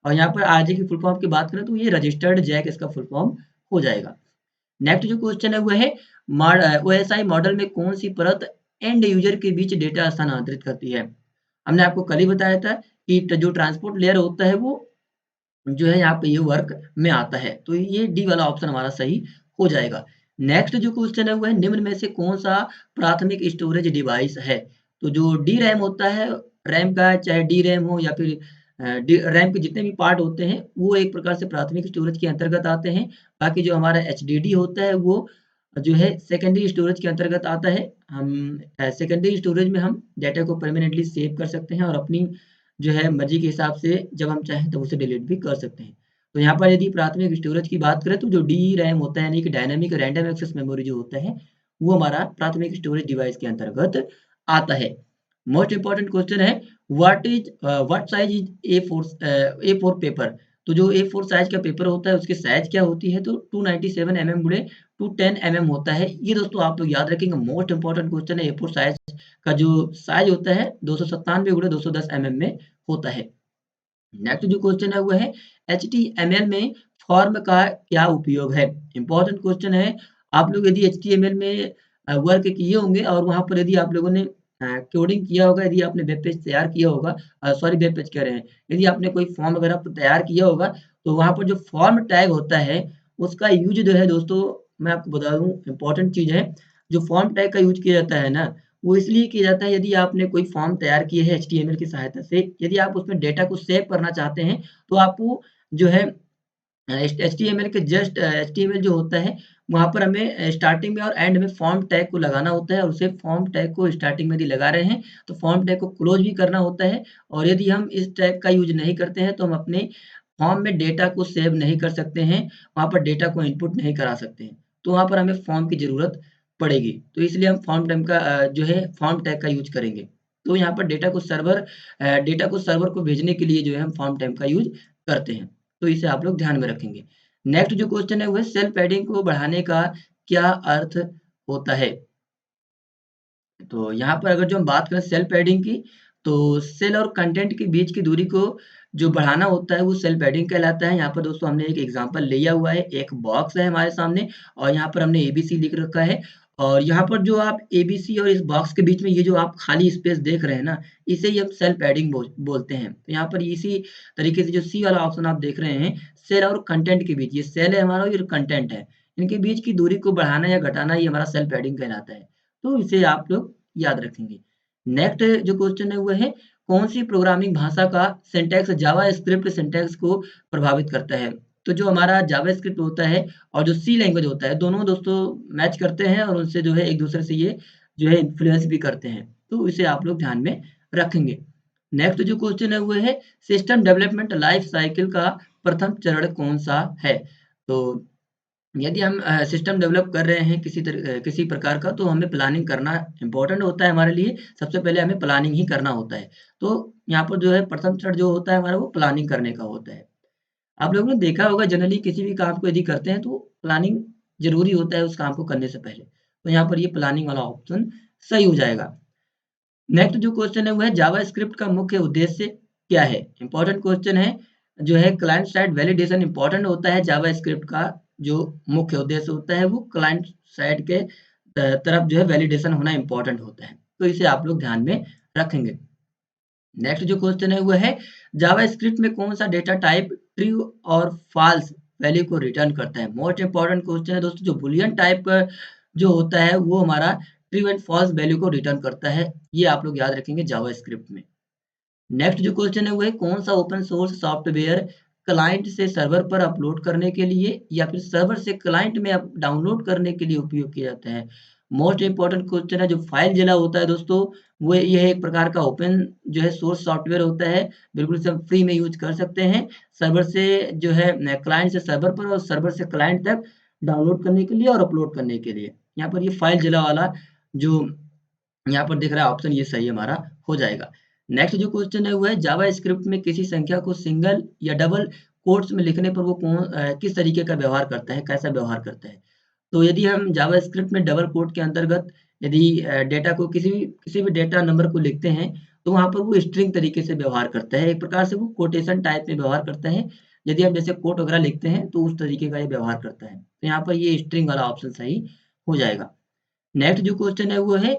और यहाँ पर आरजे की फुल फॉर्म की बात करें तो ये रजिस्टर्ड जैक इसका फुल फॉर्म हो जाएगा। नेक्स्ट जो क्वेश्चन है वो है, ओएसआई मॉडल में कौन सी परत एंड यूजर के बीच डेटा स्थानांतरित करती है? हमने आपको कल ही बताया था कि जो ट्रांसपोर्ट लेयर होता है वो जो है यहाँ पे ये वर्क में आता है। तो ये डी वाला ऑप्शन हमारा सही हो जाएगा। नेक्स्ट जो क्वेश्चन है वो है, निम्न में से कौन-सा प्राथमिक स्टोरेज डिवाइस है? तो जो डी रैम होता है, रैम का चाहे डी रैम हो या फिर डी रैम के जितने भी पार्ट होते हैं, वो एक प्रकार से प्राथमिक स्टोरेज के अंतर्गत आते हैं। बाकी जो हमारा एचडीडी होता है वो जो है सेकेंडरी स्टोरेज के अंतर्गत आता है। हम सेकेंडरी स्टोरेज में हम डाटा को परमानेंटली सेव कर सकते हैं और अपनी जो है मर्ज़ी के हिसाब से जब हम चाहें तब उसे डिलीट भी कर सकते हैं। तो यहाँ पर यदि प्राथमिक स्टोरेज की बात करें तो जो डीरैम होता है यानी कि डायनामिक रैंडम एक्सेस मेमोरी जो होता है, वो हमारा प्राथमिक स्टोरेज डिवाइस के अंतर्गत आता है। मोस्ट इम्पोर्टेंट क्वेश्चन है, what size is A4 paper? तो जो ए4 साइज़ का पेपर होता है उसकी साइज़ क्या होती है? तो 297 mm गुणे 210 mm होता है। ये दोस्तों आप लोग याद रखेंगे, मोस्ट इम्पोर्टेंट क्वेश्चन है। ए4 साइज़ का जो साइज़ होता है 297 गुणे 210 mm में होता है। नेक्स्ट जो क्वेश्चन है वो है, एचटीएमएल में फॉर्म का क्या उपयोग है? इम्पोर्टेंट क्वेश्चन है। आप लोग यदि एचटीएमएल में वर्क किए होंगे और वहाँ पर यदि आप लोगों ने कोडिंग किया होगा, यदि आपने वेब पेज तैयार किया होगा, सॉरी वेब पेज कह रहे हैं, यदि आपने कोई फॉर्म वगैरह तैयार किया होगा, तो वहाँ पर जो फॉर्म टैग होता है, उसका यूज़ जो है दोस्तों, मैं आपको बता दूँ इम्पोर्टेंट चीज़ है। जो फॉर्म टैग का यूज़ किया जाता है ना, वो इसलिए किया जाता है यदि आपने कोई फॉर्म तैयार किए है एचटीएमएल की सहायता से, यदि आप उसमें डेटा को सेव करना चाहते हैं, तो आपको जो है एचटीएमएल के जस्ट एचटीएमएल जो होता है, वहाँ पर हमें स्टार्टिंग में और एंड में फॉर्म टैग को लगाना होता है, और उसे फॉर्म टैग को स्टार्टिंग में यदि लगा रहे हैं, तो फॉर्म टैग को क्लोज़ भी करना होता है, और यदि हम इस टैग का यूज़ नहीं करते हैं, तो हम अपने फॉर्म में डेटा को सेव नहीं कर सकते हैं, वहाँ पर डेटा को इनपुट नहीं करा सकते हैं। तो वहाँ पर हमें फॉर्म की ज़रूरत पड़ेगी। तो इसलिए हम फॉर्म टैग का जो है फॉर्म टैग का यूज़ करेंगे। तो यहाँ पर डेटा को सर्वर को भेजने के लिए जो है हम फॉर्म टैग का यूज़ करते हैं। तो इसे आप लोग ध्यान में रखेंगे। नेक्स्ट जो क्वेश्चन है वो है, सेल पैडिंग को बढ़ाने का क्या अर्थ होता है? तो यहाँ पर अगर जो हम बात करें सेल पैडिंग की, तो सेल और कंटेंट के बीच की दूरी को जो बढ़ाना होता है वो सेल पैडिंग कहलाता है। यहाँ पर दोस्तों हमने एक एग्ज़ाम्पल लिया हुआ है, एक बॉक्स है हमारे सामने और यहाँ पर हमने एबीसी लिख रखा है, और यहाँ पर जो आप एबीसी और इस बॉक्स के बीच में ये जो आप खाली स्पेस देख रहे हैं ना, इसे ही हम सेल पैडिंग बोलते हैं। तो यहाँ पर इसी तरीके से जो सी वाला ऑप्शन आप देख रहे हैं, सेल और कंटेंट के बीच, ये सेल है हमारा और ये कंटेंट है। इनके बीच की दूरी को बढ़ाना या घटाना ये हमारा सेल पैडिंग कहलाता है। तो इसे आप लोग याद रखेंगे। नेक्स्ट जो क्वेश्चन है वो है, कौन सी प्रोग्रामिंग भाषा का सिंटैक्स जावास्क्रिप्ट सिंटैक्स को प्रभावित करता है? तो जो हमारा जावास्क्रिप्ट होता है और जो सी लैंग्वेज होता है, दोनों दोस्तों मैच करते हैं और उनसे जो है एक-दूसरे से ये जो है इन्फ्लुएंस भी करते हैं। तो इसे आप लोग ध्यान में रखेंगे। नेक्स्ट जो क्वेश्चन है वो है सिस्टम डेवलपमेंट लाइफ साइकिल का प्रथम चरण कौन-सा है? तो यदि हम सिस्टम डेवलप कर रहे हैं किसी प्रकार का तो हमें प्लानिंग करना इम्पोर्टेंट होता है हमारे लिए। सबसे पहले हमें प्लानिंग ही करना होता है। तो यहाँ पर जो है प्रथम चरण जो होता है हमारा वो प्लानिंग करने का होता है। आप लोगों ने देखा होगा जनरली किसी भी काम को यदि करते हैं तो प्लानिंग ज़रूरी होता है उस काम को करने से पहले। तो यहाँ पर ये प्लानिंग वाला ऑप्शन सही हो जाएगा। नेक्स्ट जो क्वेश्चन है वो है जावास्क्रिप्ट का मुख्य उद्देश्य क्या है? इम्पोर्टेंट क्वेश्चन है, जो है क्लाइंट साइड वैलिडेशन इम्पोर्टेंट होता है जावास्क्रिप्ट का जो मुख्य उद्देश्य होता है वो क्लाइंट साइड के तरफ जो है वैलिडेशन होना इम्पोर्टेंट होता है। तो इसे आप लोग ध्यान में रखेंगे। नेक्स्ट जो क्वेश्चन है वो है जावास्क्रिप्ट में कौन-सा डेटा टाइप ट्रू और फॉल्स वैल्यू को रिटर्न करता है? मोस्ट इम्पोर्टेंट क्वेश्चन है दोस्तों जो बूलियन टाइप जो होता है वो हमारा ट्रू एंड फॉल्स वैल्यू को रिटर्न करता है। ये आप लोग याद रखेंगे जावास्क्रिप्ट में। नेक्स्ट जो क्वेश्चन है वो है कौन-सा ओपन सोर्स सॉफ्टवेयर क्लाइंट से सर्वर पर अपलोड करने के लिए या फिर सर्वर से क्लाइंट में अप डाउनलोड करने के लिए उपयोग किया जाता है? मोस्ट इम्पोर्टेंट क्वेश्चन है जो फाइलज़िला होता है दोस्तों, वो ये है एक प्रकार का ओपन जो है सोर्स सॉफ्टवेयर होता है, बिल्कुल इसे हम फ्री में यूज़ कर सकते हैं। सर्वर से जो है क्लाइंट से सर्वर पर और सर्वर से क्लाइंट तक डाउनलोड करने के लिए और अपलोड करने के लिए। यहाँ पर ये फाइलज़िला वाला जो यहाँ पर दिख रहा है ऑप्शन ये सही हमारा हो जाएगा। नेक्स्ट जो क्वेश्चन है वो है जावास्क्रिप्ट में किसी संख्या को सिंगल या डबल कोट्स में लिखने पर वो किस तरीके का व्यवहार करता है, कैसा व्यवहार करता है? तो यदि हम जावास्क्रिप्ट में डबल कोट के अंतर्गत यदि डेटा को किसी भी डेटा नंबर को लिखते हैं, तो वहाँ पर वो स्ट्रिंग तरीके से व्यवहार करता है। एक प्रकार से वो कोटेशन टाइप में व्यवहार करता है। यदि हम जैसे कोट वगैरह लिखते हैं, तो उस तरीके का ये व्यवहार करता है। तो यहाँ पर ये स्ट्रिंग वाला ऑप्शन सही हो जाएगा। नेक्स्ट जो क्वेश्चन है वो है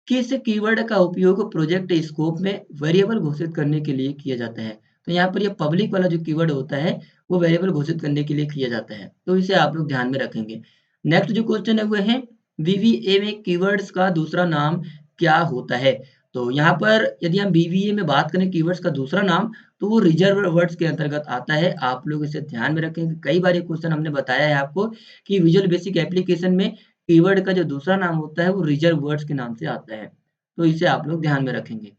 किस कीवर्ड का उपयोग प्रोजेक्ट स्कोप में वेरिएबल घोषित करने के लिए किया जाता है? तो यहाँ पर ये पब्लिक वाला जो कीवर्ड होता है, वो वेरिएबल घोषित करने के लिए किया जाता है। तो इसे आप लोग ध्यान में रखेंगे। नेक्स्ट जो क्वेश्चन है वो है वीवीए में कीवर्ड्स का दूसरा नाम क्या होता है? तो यहाँ पर यदि हम वीवीए में बात करें कीवर्ड्स का दूसरा नाम, तो वो रिजर्व वर्ड्स के अंतर्गत आता है। आप लोग इसे ध्यान में रखेंगे। कई बार ये क्वेश्चन हमने बताया है आपको कि विजुअल बेसिक एप्लीकेशन में कीवर्ड का जो दूसरा नाम होता है वो रिजर्व वर्ड्स के नाम से आता है। तो इसे आप लोग ध्यान में रखेंगे।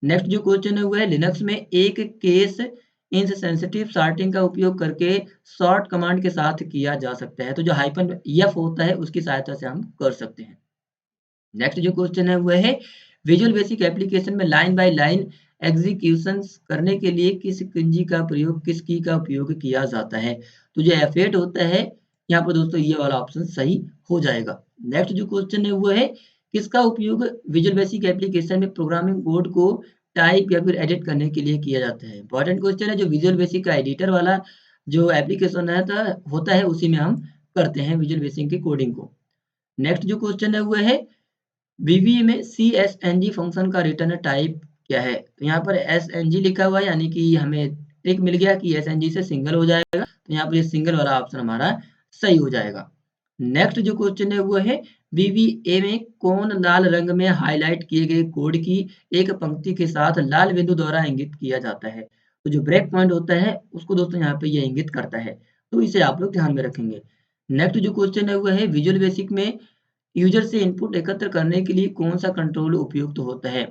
नेक्स्ट जो क्वेश्चन है वो है लिनक्स में एक केस इंसेंसिटिव सॉर्टिंग का उपयोग करके सॉर्ट कमांड के साथ किया जा सकता है। तो जो हाइफन एफ होता है उसकी सहायता से हम कर सकते हैं। नेक्स्ट जो क्वेश्चन है वो है विजुअल बेसिक एप्लीकेशन में लाइन बाय लाइन एग्जीक्यूशंस करने के लिए किस की का उपयोग किया जाता है? तो जो F8 होता है यहाँ पर दोस्तों ये वाला ऑप्शन सही हो जाएगा। नेक्स्ट जो क्वेश्चन है वो है किसका उपयोग विजुअल बेसिक एप्लीकेशन में प्रोग्रामिंग कोड को टाइप या फिर एडिट करने के लिए किया जाता है? इंपॉर्टेंट क्वेश्चन है जो विजुअल बेसिक का एडिटर वाला जो एप्लीकेशन होता है उसी में हम करते हैं विजुअल बेसिक की कोडिंग को। नेक्स्ट जो क्वेश्चन है वो है वीवीए में सीएसएनजी फंक्शन का रिटर्न टाइप क्या है? तो यहाँ पर एसएनजी लिखा हुआ है यानी कि हमें ट्रिक मिल गया कि एसएनजी से सिंगल हो जाएगा। तो यहाँ पर ये सिंगल वाला ऑप्शन हमारा सही हो जाएगा। नेक्स्ट जो क्वेश्चन है वो है वीवीए में कौन लाल रंग में हाइलाइट किए गए कोड की एक पंक्ति के साथ लाल बिंदु द्वारा इंगित किया जाता है? तो जो ब्रेक पॉइंट होता है उसको दोस्तों यहाँ पे ये इंगित करता है। तो इसे आप लोग ध्यान में रखेंगे। नेक्स्ट जो क्वेश्चन है वो है विजुअल बेसिक में यूजर से इनपुट एकत्र करने के लिए कौन-सा कंट्रोल उपयुक्त होता है?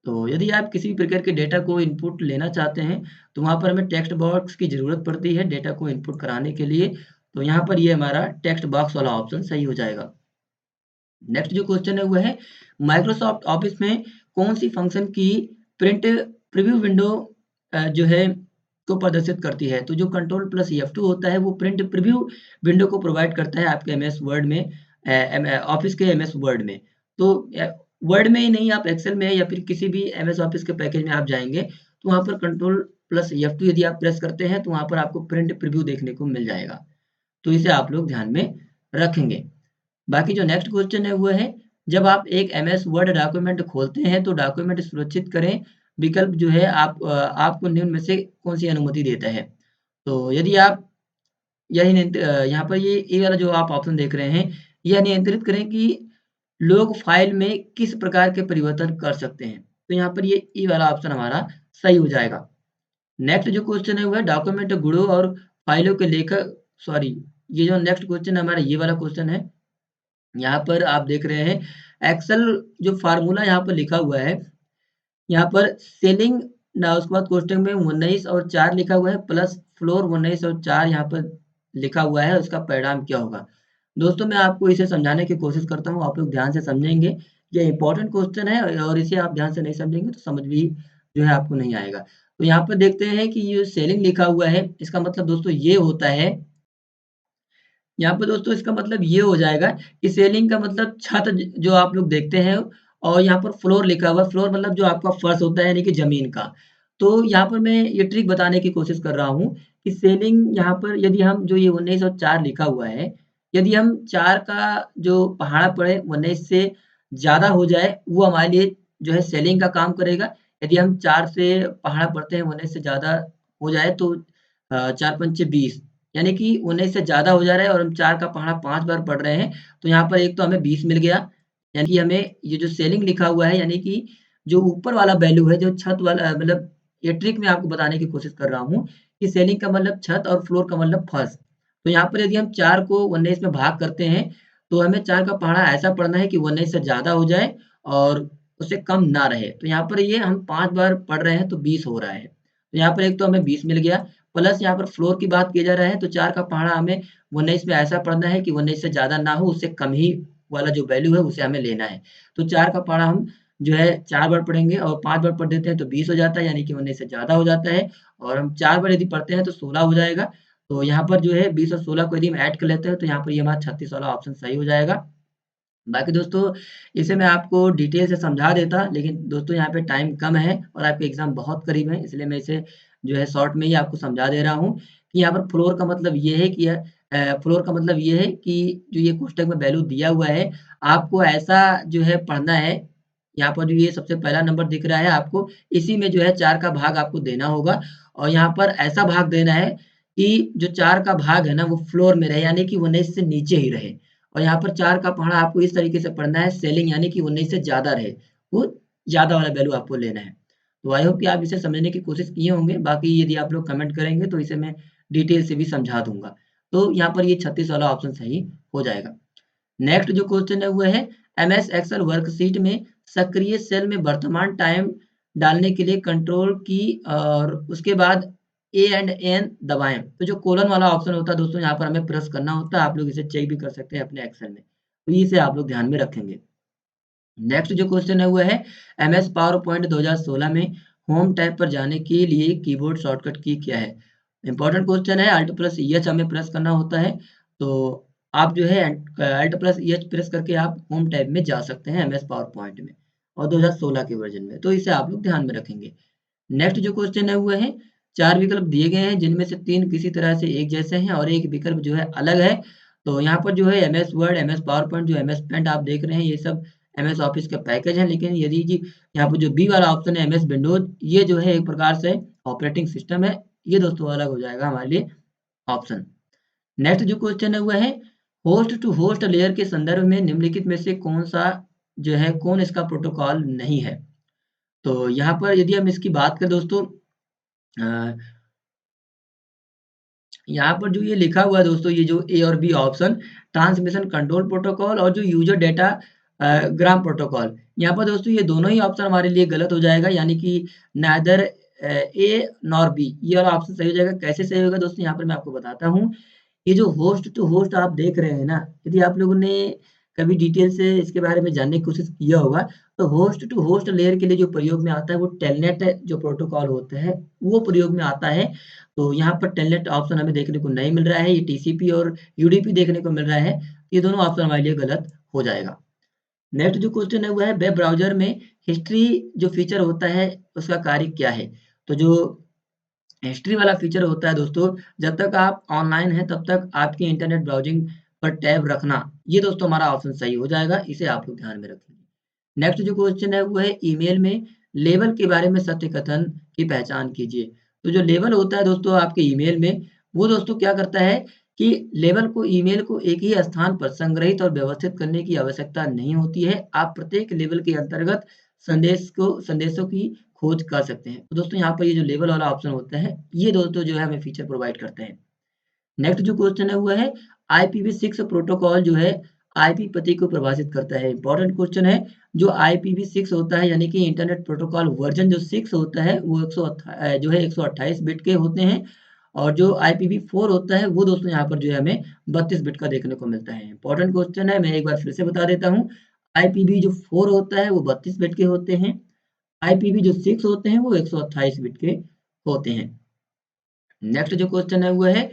तो यदि आप किसी भी प्रकार के डेटा को इनपुट लेना चाहते हैं, तो वहाँ पर हमें टेक्स्ट बॉक्स की ज़रूरत पड़ती है डेटा को इनपुट कराने के लिए। तो यहाँ पर ये हमारा टेक्स्ट बॉक्स वाला ऑप्शन सही हो जाएगा। नेक्स्ट जो क्वेश्चन है वो है माइक्रोसॉफ्ट ऑफिस में कौन-सी फ़ंक्शन की प्रिंट प्रीव्यू विंडो जो है को प्रदर्शित करती है? तो जो कंट्रोल प्लस F2 होता है वो प्रिंट प्रीव्यू विंडो को प्रोवाइड करता है आपके एमएस वर्ड में ऑफिस के एमएस वर्ड में। तो वर्ड में ही नहीं आप एक्सेल में या फिर किसी भी एमएस ऑफिस के पैकेज में आप जाएँगे, तो वहाँ पर कंट्रोल प्लस F2 यदि आप प्रेस करते हैं, तो वहाँ पर आपको प्रिंट प्रीव्यू देखने को मिल जाएगा। तो इसे आप लोग ध्यान में रखेंगे। बाकी जो नेक्स्ट क्वेश्चन है वो है जब आप एक एमएस वर्ड डॉक्यूमेंट खोलते हैं तो डॉक्यूमेंट सुरक्षित करें विकल्प जो है आपको निम्न में से कौन-सी अनुमति देता है? तो यदि आप यहाँ पर ये वाला जो आप ऑप्शन देख रहे हैं, यह नियंत्रित करें कि लोग फ़ाइल में किस प्रकार के परिवर्तन कर सकते हैं। तो यहाँ पर ये वाला ऑप्शन हमारा सही हो जाएगा। नेक्स्ट जो क्वेश्चन है वो है डॉक्यूमेंट गुणों और फाइलों के लेखक सॉरी ये जो नेक्स्ट क्वेश्चन है हमारा ये वाला क्वेश्चन है। यहाँ पर आप देख रहे हैं एक्सेल जो फार्मूला यहाँ पर लिखा हुआ है, यहाँ पर सेलिंग ना उसके बाद कोष्टक में 19 और 4 लिखा हुआ है प्लस फ्लोर 19 और 4 यहाँ पर लिखा हुआ है, उसका परिणाम क्या होगा? दोस्तों मैं आपको इसे समझाने की कोशिश करता हूँ, आप लोग ध्यान से समझेंगे। ये इम्पोर्टेंट क्वेश्चन है और इसे आप ध्यान से नहीं समझेंगे तो समझ भी जो है आपको नहीं आएगा। तो यहाँ पर देखते हैं कि ये सेलिंग लिखा हुआ है, इसका मतलब दोस्तों ये होता है यहाँ पे दोस्तों इसका मतलब ये हो जाएगा कि सेलिंग का मतलब छत जो आप लोग देखते हैं और यहाँ पर फ्लोर लिखा हुआ है। फ्लोर मतलब जो आपका फर्श होता है यानी कि ज़मीन का। तो यहाँ पर मैं ये ट्रिक बताने की कोशिश कर रहा हूँ कि सेलिंग यहाँ पर यदि हम जो ये 19 और 4 लिखा हुआ है, यदि हम 4 का जो पहाड़ा पड़े 19 से ज़्यादा हो जाए, वो हमारे लिए जो है सेलिंग का काम करेगा। यदि हम 4 से पहाड़ा पड़ते हैं 19 से ज़्यादा हो जाए तो 4 पंचे 20 यानी कि 19 से ज़्यादा हो जा रहा है और हम 4 का पहाड़ा 5 बार पढ़ रहे हैं, तो यहाँ पर एक तो हमें 20 मिल गया, यानी कि हमें ये जो सेलिंग लिखा हुआ है यानी कि जो ऊपर वाला वैल्यू है, जो छत वाला मतलब ये ट्रिक मैं आपको बताने की कोशिश कर रहा हूँ कि सेलिंग का मतलब छत और फ्लोर का मतलब फर्श। तो यहाँ पर यदि हम 4 को 19 में भाग करते हैं, तो हमें 4 का पहाड़ा ऐसा पढ़ना है कि 19 से ज़्यादा हो जाए और उससे कम ना रहे। तो यहाँ पर ये हम 5 बार पढ़ रहे हैं तो 20 हो रहा है। तो यहाँ पर एक तो हमें 20 मिल गया प्लस यहाँ पर फ्लोर की बात किया जा रहा है तो 4 का पहाड़ा हमें 19 में ऐसा पढ़ना है कि 19 से ज़्यादा ना हो, उससे कम ही वाला जो वैल्यू है उसे हमें लेना है। तो 4 का पहाड़ा हम जो है 4 बार पढ़ेंगे और 5 बार पढ़ देते हैं तो 20 हो जाता है यानी कि 19 से ज़्यादा हो जाता है और हम 4 बार यदि पढ़ते हैं तो 16 हो जाएगा। तो यहाँ पर जो है 20 और 16 को यदि हम ऐड कर लेते हैं तो यहाँ पर ये हमारा 36 वाला ऑप्शन सही हो जाएगा। बाकी दोस्तों इसे मैं आपको डिटेल से समझा देता लेकिन दोस्तों यहाँ पे टाइम कम है और आपके एग्ज़ाम बहुत करीब है इसलिए मैं इसे जो है शॉर्ट में ही आपको समझा दे रहा हूँ कि यहाँ पर फ्लोर का मतलब ये है कि फ्लोर का मतलब ये है कि जो ये कोष्ठक में वैल्यू दिया हुआ है आपको ऐसा जो है पढ़ना है यहाँ पर जो ये सबसे पहला नंबर दिख रहा है आपको इसी में जो है 4 का भाग आपको देना होगा और यहाँ पर ऐसा भाग देना है कि जो 4 का भाग है ना वो फ्लोर में रहे यानी कि 19 से नीचे ही रहे। और यहाँ पर 4 का पहाड़ा आपको इस तरीके से पढ़ना है सेलिंग यानी कि 19 से ज़्यादा रहे, वो ज़्यादा वाला वैल्यू आपको लेना है। तो आई होप कि आप इसे समझने की कोशिश किए होंगे, बाकी यदि आप लोग कमेंट करेंगे तो इसे मैं डिटेल से भी समझा दूँगा। तो यहाँ पर ये 36 वाला ऑप्शन सही हो जाएगा। नेक्स्ट जो क्वेश्चन है वो है एमएस एक्सेल वर्कशीट में सक्रिय सेल में वर्तमान टाइम डालने के लिए कंट्रोल की और उसके बाद ए एंड एन दबाएं तो जो कोलन वाला ऑप्शन होता है दोस्तों यहाँ पर हमें प्रेस करना होता है आप लोग इसे चेक भी कर सकते हैं अपने एक्सेल में तो इसे आप लोग ध्यान में रखेंगे। नेक्स्ट जो क्वेश्चन है वो है एमएस पावर पॉइंट 2016 में होम टैब पर जाने के लिए कीबोर्ड शॉर्टकट की क्या है। इंपॉर्टेंट क्वेश्चन है अल्ट प्लस एच हमें प्रेस करना होता है तो आप जो है अल्ट प्लस एच प्रेस करके आप होम टैब में जा सकते हैं एमएस पावर पॉइंट में और 2016 के वर्जन में तो इसे आप लोग ध्यान में रखेंगे। नेक्स्ट जो क्वेश्चन है वो है 4 विकल्प दिए गए हैं जिनमें से 3 किसी तरह से एक जैसे हैं और एक विकल्प जो है अलग है। तो यहाँ पर जो है MS word, MS power point, जो एमएस पेंट आप देख रहे हैं ये सब एमएस ऑफिस के पैकेज हैं। लेकिन यदि जी यहाँ पर जो बी वाला ऑप्शन है एमएस विंडोज ये जो है एक प्रकार से ऑपरेटिंग सिस्टम है। ये दोस्तों अलग हो जाएगा हमारे लिए ऑप्शन। नेक्स्ट जो क्वेश्चन है वो है होस्ट टू होस्ट लेयर के संदर्भ में निम्नलिखित में से कौन सा जो है कौन इसका प्रोटोकॉल नहीं है। तो यहाँ पर यदि हम इसकी बात करें दोस्तों अ, यहाँ पर जो ये लिखा हुआ है दोस्तों ये जो ए और B option transmission control protocol और जो यूजर डेटा ग्राम प्रोटोकॉल यहाँ पर दोस्तों ये दोनों ही ऑप्शन हमारे लिए गलत हो जाएगा यानी कि नादर ए नॉर बी ये वाला ऑप्शन सही हो जाएगा। कैसे सही होगा दोस्तों यहाँ पर मैं आपको बताता हूँ। ये जो होस्ट टू होस्ट आप देख रहे हैं ना यदि आप लोगों ने कभी डिटेल से इसके बारे में जानने की कोशिश किया होगा तो होस्ट टू होस्ट लेयर के लिए जो प्रयोग में आता है वो टेलनेट जो प्रोटोकॉल होता है वो प्रयोग में आता है। तो यहाँ पर टेलनेट ऑप्शन हमें देखने को नहीं मिल रहा है, ये टीसीपी और यूडीपी देखने को मिल रहा है। ये दोनों ऑप्शन हमारे लिए गलत हो जाएगा। नेक्स्ट जो क्वेश्चन है वो है वेब ब्राउज़र में हिस्ट्री जो फीचर होता है उसका कार्य क्या है? तो जो हिस्ट्री वाला फीचर होता है दोस्तों जब तक आप ऑनलाइन हैं तब तक आपकी इंटरनेट ब्राउजिंग पर टैब रखना ये दोस्तों हमारा ऑप्शन सही हो जाएगा। इसे आप लोग ध्यान में रखेंगे। नेक्स्ट जो क्वेश्चन है वो है ईमेल में लेबल के बारे में सत्य कथन की पहचान कीजिए। तो जो लेबल होता है दोस्तों आपके ईमेल में वो दोस्तों क्या करता है कि लेबल को ईमेल को एक ही स्थान पर संग्रहित और व्यवस्थित करने की आवश्यकता नहीं होती है। आप प्रत्येक लेबल के अंतर्गत संदेशों की खोज कर सकते हैं। तो दोस्तों यहाँ पर ये जो लेबल वाला ऑप्शन होता है ये दोस्तों जो है हमें फीचर प्रोवाइड करते हैं। नेक्स्ट जो क्वेश्चन है वो है IPv6 प्रोटोकॉल जो है आईपी पते को परिभाषित करता है। इंपॉर्टेंट क्वेश्चन है। जो IPv6 होता है यानी कि इंटरनेट प्रोटोकॉल वर्जन जो 6 होता है वो जो है 128 बिट के होते हैं और जो IPv4 होता है वो दोस्तों यहाँ पर जो है हमें 32 बिट का देखने को मिलता है। इंपॉर्टेंट क्वेश्चन है, मैं एक बार फिर से बता देता हूँ। IPv जो 4 होता है वो 32 बिट के होते हैं। IPv जो 6 होते हैं वो 128 बिट के होते हैं। नेक्स्ट जो क्वेश्चन है वो है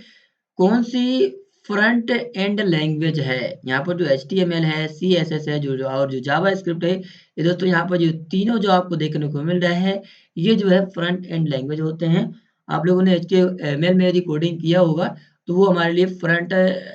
कौन सी फ्रंट एंड लैंग्वेज है। यहाँ पर जो HTML है, CSS है, जो और जो जावा स्क्रिप्ट है, ये दोस्तों यहाँ पर जो तीनों जो आपको देखने को मिल रहा है ये जो है फ्रंट एंड लैंग्वेज होते हैं। आप लोगों ने HTML में यदि कोडिंग किया होगा तो वो हमारे लिए फ्रंट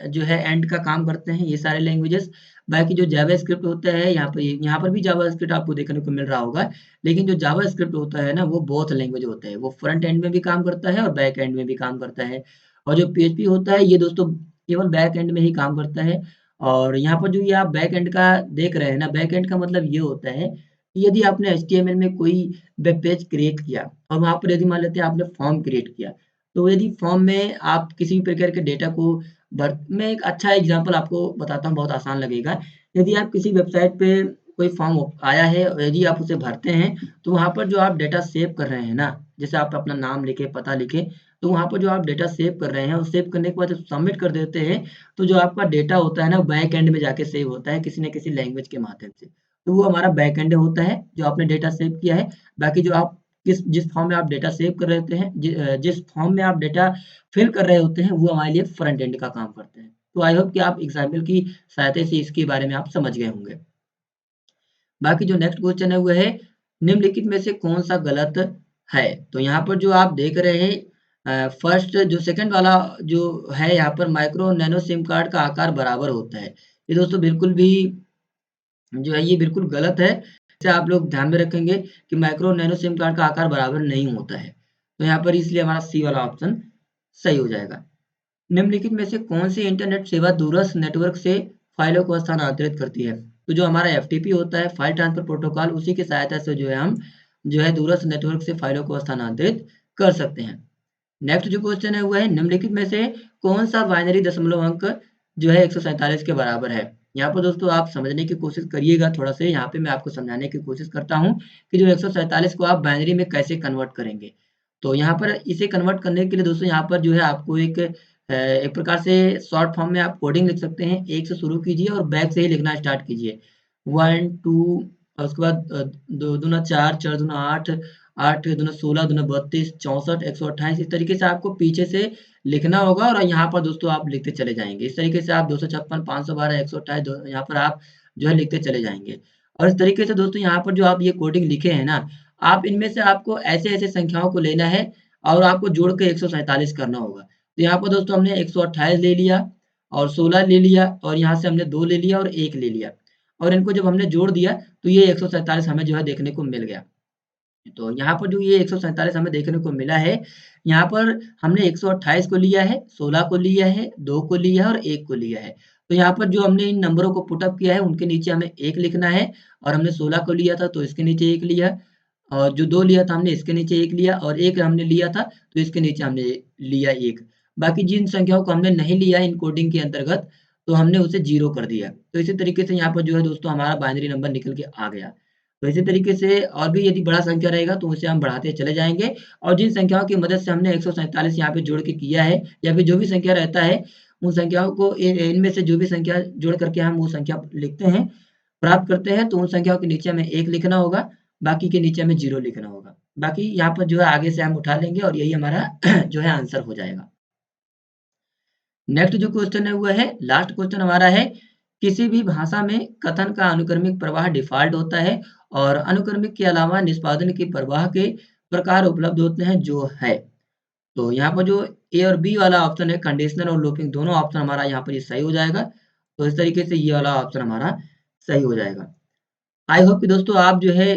जो है एंड का काम करते हैं ये सारे लैंग्वेजेस। बाकी जो जावा स्क्रिप्ट होता है यहाँ पर भी जावा स्क्रिप्ट आपको देखने को मिल रहा होगा, लेकिन जो जावा स्क्रिप्ट होता है ना वो बोथ लैंग्वेज होता है, वो फ्रंट एंड में भी काम करता है और बैक एंड में भी काम करता है। और जो PHP होता है ये दोस्तों केवल बैक एंड में ही काम करता है। और यहाँ पर जो ये आप बैक एंड का देख रहे हैं ना, बैक एंड का मतलब ये होता है कि यदि आपने HTML में कोई वेब पेज क्रिएट किया और वहाँ पर यदि मान लेते हैं आपने फॉर्म क्रिएट किया, तो यदि फॉर्म में आप किसी भी प्रकार के डेटा को भर मैं एक अच्छा एग्जांपल आपको बताता हूँ, बहुत आसान लगेगा। यदि आप किसी वेबसाइट पे कोई फॉर्म आया है और यदि आप उसे भरते हैं, तो वहाँ पर जो आप डेटा सेव कर रहे हैं ना, जैसे आप अपना नाम लिखे, पता लिखे, तो वहाँ पर जो आप डेटा सेव कर रहे हैं और सेव करने के बाद जब सबमिट कर देते हैं, तो जो आपका डेटा होता है ना बैक एंड में जाके सेव होता है किसी न किसी लैंग्वेज के माध्यम से। तो वो हमारा बैक एंड होता है जो आपने डेटा सेव किया है। बाकी जो आप जिस फॉर्म में आप डेटा सेव कर रहे होते हैं, जिस फॉर्म में आप डेटा फिल कर रहे होते हैं वो हमारे लिए फ्रंट एंड का काम करते हैं। तो आई होप कि आप एग्जाम्पल की सहायता से इसके बारे में आप समझ गए होंगे। बाकी जो नेक्स्ट क्वेश्चन है वो है निम्नलिखित में से कौन सा गलत है। तो यहाँ पर जो आप देख रहे हैं फर्स्ट जो सेकंड वाला जो है यहाँ पर माइक्रो नैनो सिम कार्ड का आकार बराबर होता है। ये दोस्तों बिल्कुल भी जो है ये बिल्कुल गलत है। इसे आप लोग ध्यान में रखेंगे कि माइक्रो नैनो सिम कार्ड का आकार बराबर नहीं होता है। तो यहाँ पर इसलिए हमारा सी वाला ऑप्शन सही हो जाएगा। निम्नलिखित में से कौन सी इंटरनेट सेवा दूरस्थ नेटवर्क से फाइलों को स्थानांतरित करती है। तो जो हमारा FTP होता है फाइल ट्रांसफर प्रोटोकॉल, उसी की सहायता से जो है हम जो है दूरस्थ नेटवर्क से फाइलों को स्थानांतरित कर सकते हैं। नेक्स्ट जो क्वेश्चन है वो है निम्नलिखित में से कौन सा बाइनरी दशमलव अंक जो है 147 के बराबर है। यहाँ पर दोस्तों आप समझने की कोशिश करिएगा थोड़ा से, यहाँ पे मैं आपको समझाने की कोशिश करता हूँ कि जो 147 को आप बाइनरी में कैसे कन्वर्ट करेंगे। तो यहाँ पर इसे कन्वर्ट करने के लिए दोस्तों यहाँ पर जो है आपको एक प्रकार से शॉर्ट फॉर्म में आप कोडिंग लिख सकते हैं। 1 से शुरू कीजिए और बैक से ही लिखना स्टार्ट कीजिए। 1 2 और उसके बाद 2 दूना 4 4 दूना 8 8 दूना 16 दूना 32 64 128 इस तरीके से आपको पीछे से लिखना होगा और यहाँ पर दोस्तों आप लिखते चले जाएँगे। इस तरीके से आप 256 512 128 दो यहाँ पर आप जो है लिखते चले जाएँगे। और इस तरीके से दोस्तों यहाँ पर जो आप ये कोडिंग लिखे हैं ना, आप इनमें से आपको ऐसे-ऐसे संख्याओं को लेना है और आपको जोड़ के 147 करना होगा। तो यहाँ पर दोस्तों हमने 128 ले लिया और 16 ले लिया और यहाँ से हमने 2 ले लिया और 1 ले लिया। और इनको जब हमने जोड़ दिया तो ये 147 हमें जो है देखने को मिल गया। तो यहाँ पर जो ये 147 हमें देखने को मिला है, यहाँ पर हमने 128 को लिया है, 16 को लिया है, 2 को लिया है और 1 को लिया है। तो यहाँ पर जो हमने इन नंबरों को पुट अप किया है, उनके नीचे हमें 1 लिखना है और हमने 16 को लिया था तो इसके नीचे 1 लिया और जो 2 लिया था हमने इसके नीचे 1 लिया और 1 हमने लिया था तो इसके नीचे हमने लिया 1। बाकी जिन संख्याओं को हमने नहीं लिया इनकोडिंग के अंतर्गत, तो हमने उसे 0 कर दिया। तो इसी तरीके से यहाँ पर जो है दोस्तों हमारा बाइनरी नंबर निकल के आ गया। तो इसी तरीके से और भी यदि बड़ा संख्या रहेगा तो उसे हम बढ़ाते चले जाएँगे और जिन संख्याओं की मदद से हमने 147 यहाँ पे जोड़ के किया है या फिर जो भी संख्या रहता है, उन संख्याओं को इनमें से जो भी संख्या जोड़ करके हम वो संख्या लिखते हैं, प्राप्त करते हैं तो उन संख्याओं के नीचे हमें 1 लिखना होगा, बाकी के नीचे हमें 0 लिखना होगा। बाकी यहाँ पर जो है आगे से हम उठा लेंगे और यही हमारा जो है आंसर हो जाएगा। नेक्स्ट जो क्वेश्चन है वो है लास्ट क्वेश्चन हमारा है किसी भी भाषा में कथन का अनुक्रमिक प्रवाह डिफ़ॉल्ट होता है और अनुक्रमिक के अलावा निष्पादन के प्रवाह के प्रकार उपलब्ध होते हैं जो है। तो यहाँ पर जो ए और बी वाला ऑप्शन है कंडीशनल और लूपिंग दोनों ऑप्शन हमारा यहाँ पर ये सही हो जाएगा। तो इस तरीके से ये वाला ऑप्शन हमारा सही हो जाएगा। आई होप कि दोस्तों आप जो है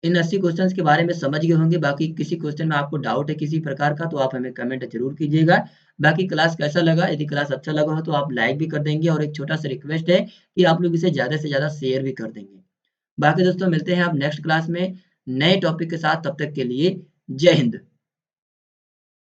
इन 80 क्वेश्चंस के बारे में समझ गए होंगे। बाकी किसी क्वेश्चन में आपको डाउट है किसी प्रकार का तो आप हमें कमेंट ज़रूर कीजिएगा। बाकी क्लास कैसा लगा? यदि क्लास अच्छा लगा हो तो आप लाइक भी कर देंगे और एक छोटा-सा रिक्वेस्ट है कि आप लोग इसे ज़्यादा से ज़्यादा शेयर भी कर देंगे। बाकी दोस्तों मिलते हैं आप नेक्स्ट क्लास में नए टॉपिक के साथ, तब तक के लिए जय हिंद।